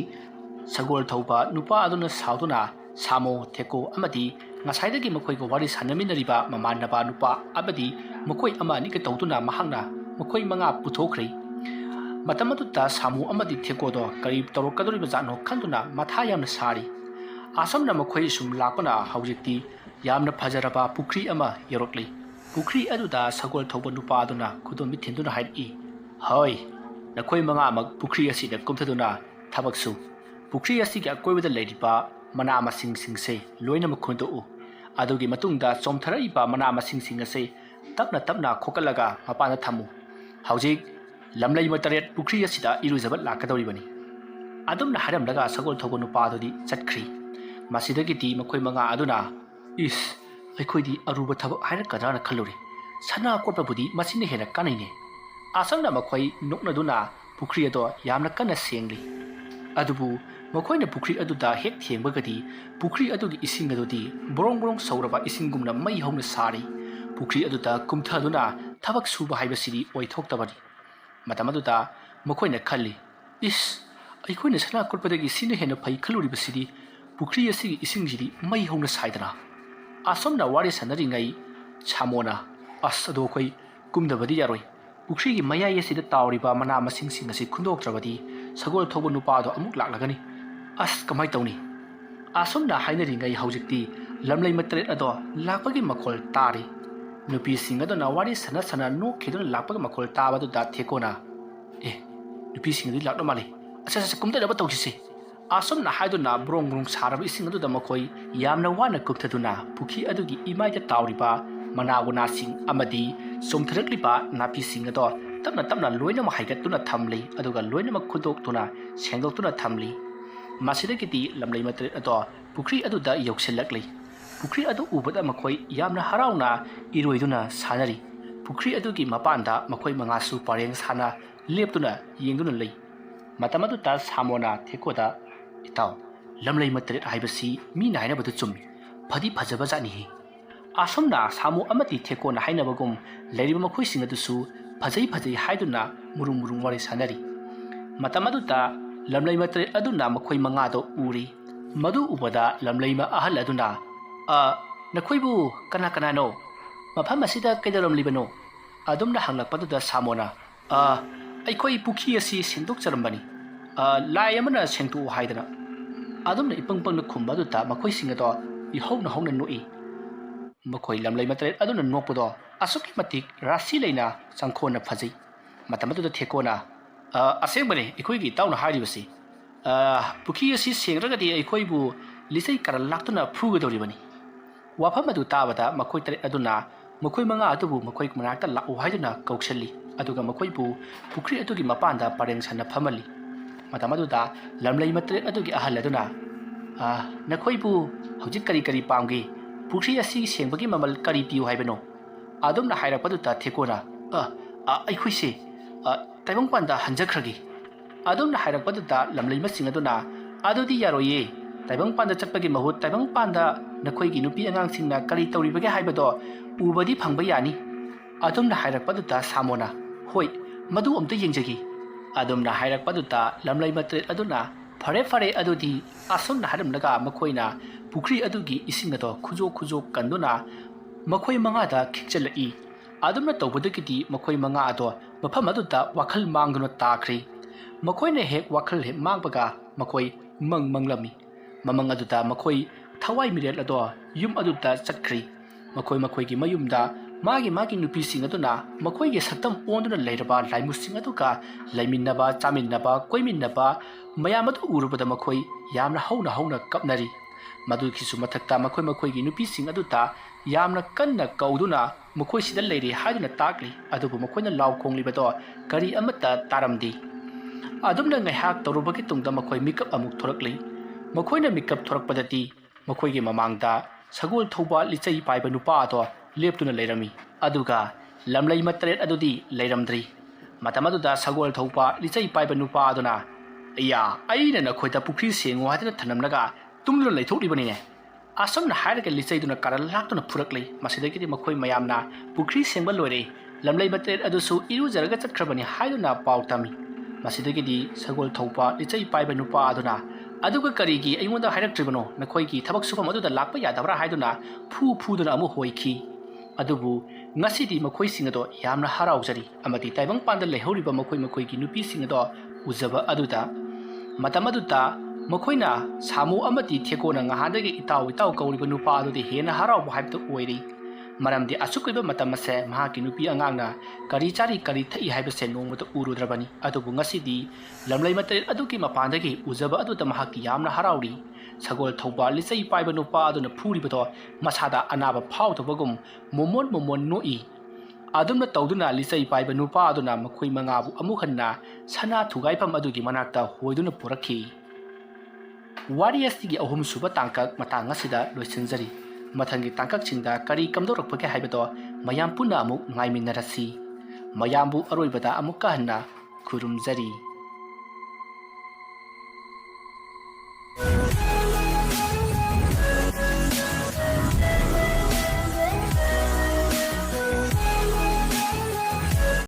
ꯁꯒꯣꯜ ꯊꯧꯕ ꯅꯨꯄꯥ ꯑꯗꯨꯅ ꯁꯥꯎꯗꯨꯅ ꯁꯥꯃꯣ ꯊꯦꯀꯣ ꯑꯃꯗꯤ ꯉꯁꯥꯏꯗꯒꯤ ꯃꯈꯣꯏꯒ ꯋꯥꯔꯤ ꯁꯥꯟꯅꯃꯤꯟꯅꯔꯤꯕ ꯃꯃꯥꯟꯅꯕ ꯅꯨꯄꯥ ꯑꯃꯗꯤ ꯃꯈꯣꯏ ꯑꯃ ꯑꯅꯤꯒ ꯇꯧꯗꯨꯅ ꯃꯍꯥꯛꯅ ꯃꯈꯣꯏ ꯃꯉꯥ ꯄꯨꯊꯣꯛꯈ꯭ꯔꯦ ꯃꯇꯝ ꯑꯗꯨꯗ ꯁꯥꯃꯨ ꯑꯃꯗꯤ ꯊꯦꯀꯣꯗꯣ ꯀꯔꯤ ꯇꯧꯔꯛꯀꯗꯧꯔꯤꯕꯖꯥꯠꯅꯣ ꯈꯟꯗꯨꯅ ꯃꯊꯥ ꯌꯥꯝꯅ ꯁꯥꯔꯤ ꯑꯁꯨꯝꯅ ꯃꯈꯣꯏ ꯁꯨꯝ ꯂꯥꯛꯄꯅ ꯍꯧꯖꯤꯛꯇꯤ ꯌꯥꯝꯅ ꯐꯖꯔꯕ ꯄꯨꯈ꯭ꯔꯤ ꯑꯃ ꯌꯧꯔꯛꯂꯤ ꯄꯨꯈ꯭ꯔꯤ ꯑꯗꯨꯗ ꯁꯒꯣꯜ ꯊꯧꯕ ꯅꯨꯄꯥ ꯑꯗꯨꯅ ꯈꯨꯗꯣꯝꯕꯤ ꯊꯤꯟꯗꯨꯅ ꯍꯥꯏꯔꯛꯏ ꯍꯣꯏ ꯅꯈꯣꯏ ꯃꯉꯥꯃꯛ ꯄꯨꯈ꯭ꯔꯤ ꯑꯁꯤꯗ ꯀꯨꯝꯊꯗꯨꯅ ꯊꯕꯛ ꯁꯨ ꯄꯨꯈ꯭ꯔꯤ ꯑꯁꯤꯒꯤ ꯑꯀꯣꯏꯕꯗ ꯂꯩꯔꯤꯕ ꯃꯅꯥ ꯃꯁꯤꯡꯁꯤꯡꯁꯦ ꯂꯣꯏꯅꯃꯛ ꯈꯨꯟꯇꯣꯛꯎ ꯑꯗꯨꯒꯤ ꯃꯇꯨꯡꯗ ꯆꯣꯝꯊꯔꯛꯏꯕ ꯃꯅꯥ ꯃꯁꯤꯡꯁꯤꯡ ꯑꯁꯤ ꯇꯞꯅ ꯈꯣꯀꯠꯂꯒ ꯃꯄꯥꯟꯗ ꯊꯝꯃꯨ ꯍꯧꯖꯤꯛ ꯂꯝꯂꯩ ꯇꯔꯦꯠ ꯄꯨꯈ꯭ꯔꯤ ꯑꯁꯤꯗ ꯏꯔꯨꯖꯕ ꯂꯥꯛꯀꯗꯧꯔꯤꯕꯅꯤ ꯑꯗꯨꯝꯅ ꯍꯥꯏꯔꯝꯂꯒ ꯁꯒꯣꯜ ꯊꯧꯕ ꯅꯨꯄꯥ ꯑꯗꯨꯗꯤ ꯆꯠꯈ꯭ꯔꯤ ꯃꯁꯤꯗꯒꯤꯗꯤ ꯃꯈꯣꯏ ꯃꯉꯥ ꯑꯗꯨꯅ ꯑꯩꯈꯣꯏꯗꯤ ꯑꯔꯨꯕ ꯊꯕꯛ ꯍꯥꯏꯔꯛꯀꯗ꯭ꯔꯥꯅ ꯈꯜꯂꯨꯔꯦ ꯁꯅꯥ ꯀꯣꯠꯄꯕꯨꯗꯤ ꯃꯁꯤꯅ ꯍꯦꯟꯅ ꯀꯥꯟꯅꯩꯅꯦ ꯑꯁꯨꯝꯅ ꯃꯈꯣꯏ ꯅꯣꯛꯅꯗꯨꯅ ꯄꯨꯈ꯭ꯔꯤ ꯑꯗꯣ ꯌꯥꯝꯅ ꯀꯟꯅ ꯁꯦꯡꯂꯤ ꯑꯗꯨꯕꯨ ꯃꯈꯣꯏꯅ ꯄꯨꯈ꯭ꯔꯤ ꯑꯗꯨꯗ ꯍꯦꯛ ꯊꯦꯡꯕꯒꯗꯤ ꯄꯨꯈ꯭ꯔꯤ ꯑꯗꯨꯒꯤ ꯏꯁꯤꯡ ꯑꯗꯨꯗꯤ ꯕꯣꯔꯣꯡ ꯁꯧꯔꯕ ꯏꯁꯤꯡꯒꯨꯝꯅ ꯃꯩ ꯍꯧꯅ ꯁꯥꯔꯤ ꯄꯨꯈ꯭ꯔꯤ ꯑꯗꯨꯗ ꯀꯨꯝꯊꯗꯨꯅ ꯊꯕꯛ ꯁꯨꯕ ꯍꯥꯏꯕꯁꯤꯗꯤ ꯑꯣꯏꯊꯣꯛꯇꯕꯅꯤ ꯃꯇꯝ ꯑꯗꯨꯗ ꯃꯈꯣꯏꯅ ꯈꯜꯂꯤ ꯑꯩꯈꯣꯏꯅ ꯁꯅꯥ ꯀꯣꯠꯄꯗꯒꯤ ꯁꯤꯅ ꯍꯦꯟꯅ ꯐꯩ ꯈꯜꯂꯨꯔꯤꯕꯁꯤꯗꯤ ꯄꯨꯈ꯭ꯔꯤ ꯑꯁꯤꯒꯤ ꯏꯁꯤꯡꯁꯤꯗꯤ ꯃꯩ ꯍꯧꯅ ꯁꯥꯏꯗꯅ ꯑꯁꯨꯝꯅ ꯋꯥꯔꯤ ꯁꯥꯟꯅꯔꯤꯉꯩ ꯁꯥꯃꯣꯅ ꯑꯗꯣ ꯑꯩꯈꯣꯏ ꯀꯨꯝꯗꯕꯗꯤ ꯌꯥꯔꯣꯏ ꯄꯨꯈ꯭ꯔꯤꯒꯤ ꯃꯌꯥꯏ ꯑꯁꯤꯗ ꯇꯥꯎꯔꯤꯕ ꯃꯅꯥ ꯃꯁꯤꯡꯁꯤꯡ ꯑꯁꯤ ꯈꯨꯟꯗꯣꯛꯇ꯭ꯔꯕꯗꯤ ꯁꯒꯣꯜ ꯊꯧꯕ ꯅꯨꯄꯥꯗꯣ ꯑꯃꯨꯛ ꯂꯥꯛꯂꯒꯅꯤ ꯀꯃꯥꯏ ꯇꯧꯅꯤ ꯑꯁꯨꯝꯅ ꯍꯥꯏꯅꯔꯤꯉꯩ ꯍꯧꯖꯤꯛꯇꯤ ꯂꯝꯂꯩ ꯇꯔꯦꯠ ꯑꯗꯣ ꯂꯥꯛꯄꯒꯤ ꯃꯈꯣꯜ ꯇꯥꯔꯤ ꯅꯨꯄꯤꯁꯤꯡ ꯑꯗꯨꯅ ꯋꯥꯔꯤ ꯁꯥꯟꯅ ꯅꯣꯛꯈꯤꯗꯨꯅ ꯂꯥꯛꯄꯒꯤ ꯃꯈꯣꯜ ꯇꯥꯕꯗꯨꯗ ꯊꯦꯀꯣꯅ ꯅꯨꯄꯤꯁꯤꯡ ꯑꯗꯨ ꯂꯥꯛꯅ ꯃꯥꯜꯂꯤ ꯀꯨꯝꯊꯅꯕ ꯇꯧꯁꯤꯁꯦ ꯑꯁꯨꯝꯅ ꯍꯥꯏꯗꯨꯅ ꯕ꯭ꯔꯣꯡ ꯁꯥꯔꯕ ꯏꯁꯤꯡ ꯑꯗꯨꯗ ꯃꯈꯣꯏ ꯌꯥꯝꯅ ꯋꯥꯅ ꯀꯨꯝꯊꯗꯨꯅ ꯄꯨꯈ꯭ꯔꯤ ꯑꯗꯨꯒꯤ ꯏꯃꯥꯏꯗ ꯇꯥꯎꯔꯤꯕ ꯃꯅꯥ ꯋꯥꯅꯥꯁꯤꯡ ꯑꯃꯗꯤ ꯆꯣꯡꯊꯔꯛꯂꯤꯕ ꯅꯥꯄꯤꯁꯤꯡ ꯑꯗꯣ ꯇꯞꯅ ꯂꯣꯏꯅꯃꯛ ꯍꯥꯏꯒꯠꯇꯨꯅ ꯊꯝꯂꯤ ꯑꯗꯨꯒ ꯂꯣꯏꯅꯃꯛ ꯈꯨꯟꯗꯣꯛꯇꯨꯅ ꯁꯦꯡꯗꯣꯛꯇꯨꯅ ꯊꯝꯂꯤ ꯃꯁꯤꯗꯒꯤꯗꯤ ꯂꯝꯂꯩ ꯇꯔꯦꯠ ꯑꯗꯣ ꯄꯨꯈ꯭ꯔꯤ ꯑꯗꯨꯗ ꯌꯧꯁꯤꯜꯂꯛꯂꯤ ꯄꯨꯈ꯭ꯔꯤ ꯑꯗꯨ ꯎꯕꯗ ꯃꯈꯣꯏ ꯌꯥꯝꯅ ꯍꯔꯥꯎꯅ ꯏꯔꯣꯏꯗꯨꯅ ꯁꯥꯟꯅꯔꯤ ꯄꯨꯈ꯭ꯔꯤ ꯑꯗꯨꯒꯤ ꯃꯄꯥꯟꯗ ꯃꯈꯣꯏ ꯃꯉꯥꯁꯨ ꯄꯔꯦꯡ ꯁꯥꯅ ꯂꯦꯞꯇꯨꯅ ꯌꯦꯡꯗꯨꯅ ꯂꯩ ꯃꯇꯝ ꯑꯗꯨꯗ ꯁꯥꯃꯣꯅ ꯊꯦꯀꯣꯗ ꯏꯇꯥꯎ ꯂꯝꯂꯩ ꯇꯔꯦꯠ ꯍꯥꯏꯕꯁꯤ ꯃꯤꯅ ꯍꯥꯏꯅꯕꯗꯨ ꯆꯨꯝꯃꯤ ꯐꯗꯤ ꯐꯖꯕ ꯖꯥꯠꯅꯤꯍꯦ ꯑꯁꯨꯝꯅ ꯁꯥꯃꯣ ꯑꯃꯗꯤ ꯊꯦꯀꯣꯅ ꯍꯥꯏꯅꯕꯒꯨꯝ ꯂꯩꯔꯤꯕ ꯃꯈꯣꯏꯁꯤꯡ ꯑꯗꯨꯁꯨ ꯐꯖꯩ ꯍꯥꯏꯗꯨꯅ ꯃꯨꯔꯨꯝ ꯋꯥꯔꯤ ꯁꯥꯟꯅꯔꯤ ꯃꯇꯝ ꯑꯗꯨꯗ lamlei matret aduna makhoi manga do uri madu ubada lamlei ma ahal aduna nakhoi bu kana kana no mafam asida kaidarom libano adumna hanglakpadu da samona aikhoi pukhi asi sinduk charambani lai amana sengtu haidana adumna ipangpang na khumbadu ta makhoi singado ihona hona noi makhoi lamlei matret aduna nokpodo asuki matik rasi leina sangkhona phajai matamadu da thekona asebane ikoi gi tauna haribasi pukhi asi sengragadi ikoi bu lisai karal laktuna phugadoribani wafam adu tabada makhoi tare aduna makhoi manga atubu makhoi manakta la haiduna kaukselli aduga makhoi bu pukri atugi mapanda pareng sanna phamali matamadu da lamlei matret adugi ahal aduna nakhoi bu hojik kari kari pamgi pukri asi sengbagi mamal kari piu haibano adumna hairakpadu ta thekona aikhoi se taibang panda hanjakragi adumna hairakpadu ta lamlei masing aduna adudi yaroye taibang panda chatpagi mahut taibang panda nakhoi gi nupi angang singna kari tawribage haibado ubadi phangba yani adumna hairakpadu ta samona hoi madu amta yengjagi adumna hairakpadu ta lamlei matret aduna fare fare adudi asomna haramnaga makhoina pukri adugi isingado khujo khujo kanduna makhoi manga da khichalai adumna tawbadagidi makhoi manga ado mafam aduda wakhal mangduna takhri makhoina hek wakhal he mangbaga makhoi manglami mamang aduda makhoi thawai mirel ado yum aduda chakri makhoi gi mayumda magi nupi sing aduna makhoi gi satam onduna leiraba laimu sing aduka laiminaba chaminaba koiminaba mayam adu urubada makhoi yamna hauna kapnari madu khisu mathakta makhoi gi nupi sing aduta yamna kanna kauduna makhoi sida leiri haiduna takli adubu makhoina law khonglibado kari amata taramdi adumna ngaihak torubagi tungda makhoi mikap amuk thorakli makhoina mikap thorakpadati makhoi gi mamangda sagol thoba lichai paiba nupa ado leptuna leirami aduga lamlei matret adudi leiramdri matamaduda sagol thopa lichai paiba nupa aduna ya aina na khoita pukri sengo hadina thanamnaga tumlo leithoklibanine asomna hairaga lichaiduna karal laktuna phurakli masidagidi makhoi mayamna pukri sengba loire lamlei matret adusu irujaraga chatkrabani haiduna pautami masidagidi sagol thopa lichai paiba nupa aduna aduga karigi aingonda hairaktribano nakhoi gi thabak sufam aduda lakpa yadabra haiduna phuduna amu hoiki adubu ngasidi makhoi singado yamna haraujari amati taibang panda lehoriba makhoi gi nupi singado ujaba aduda matamaduta makhoina samu amati thekona ngahadagi itaw kauriba nupa adudi hena harauba haibta oiri maramdi asukiba matamase mahaki nupi angangna kari chari kari thai haibase nongmata urudrabani adubu ngasidi lamlei matret aduki mapandagi ujaba aduta mahaki yamna harauri sagol thoba lichai paiba nupa aduna phuribado masada anaba phawtobagum momon noi adumna tawduna lichai paiba nupa aduna makhoi mangabu amukhanna sana thugaifam adugi manakta hoiduna purakhi warriors gi ahum suba tangkak matang asida loisinjari mathangi tangkak chingda kari kamdorokpake haibado mayam puna amuk ngaiminarasi mayambu aroibada amuk kahna khurumjari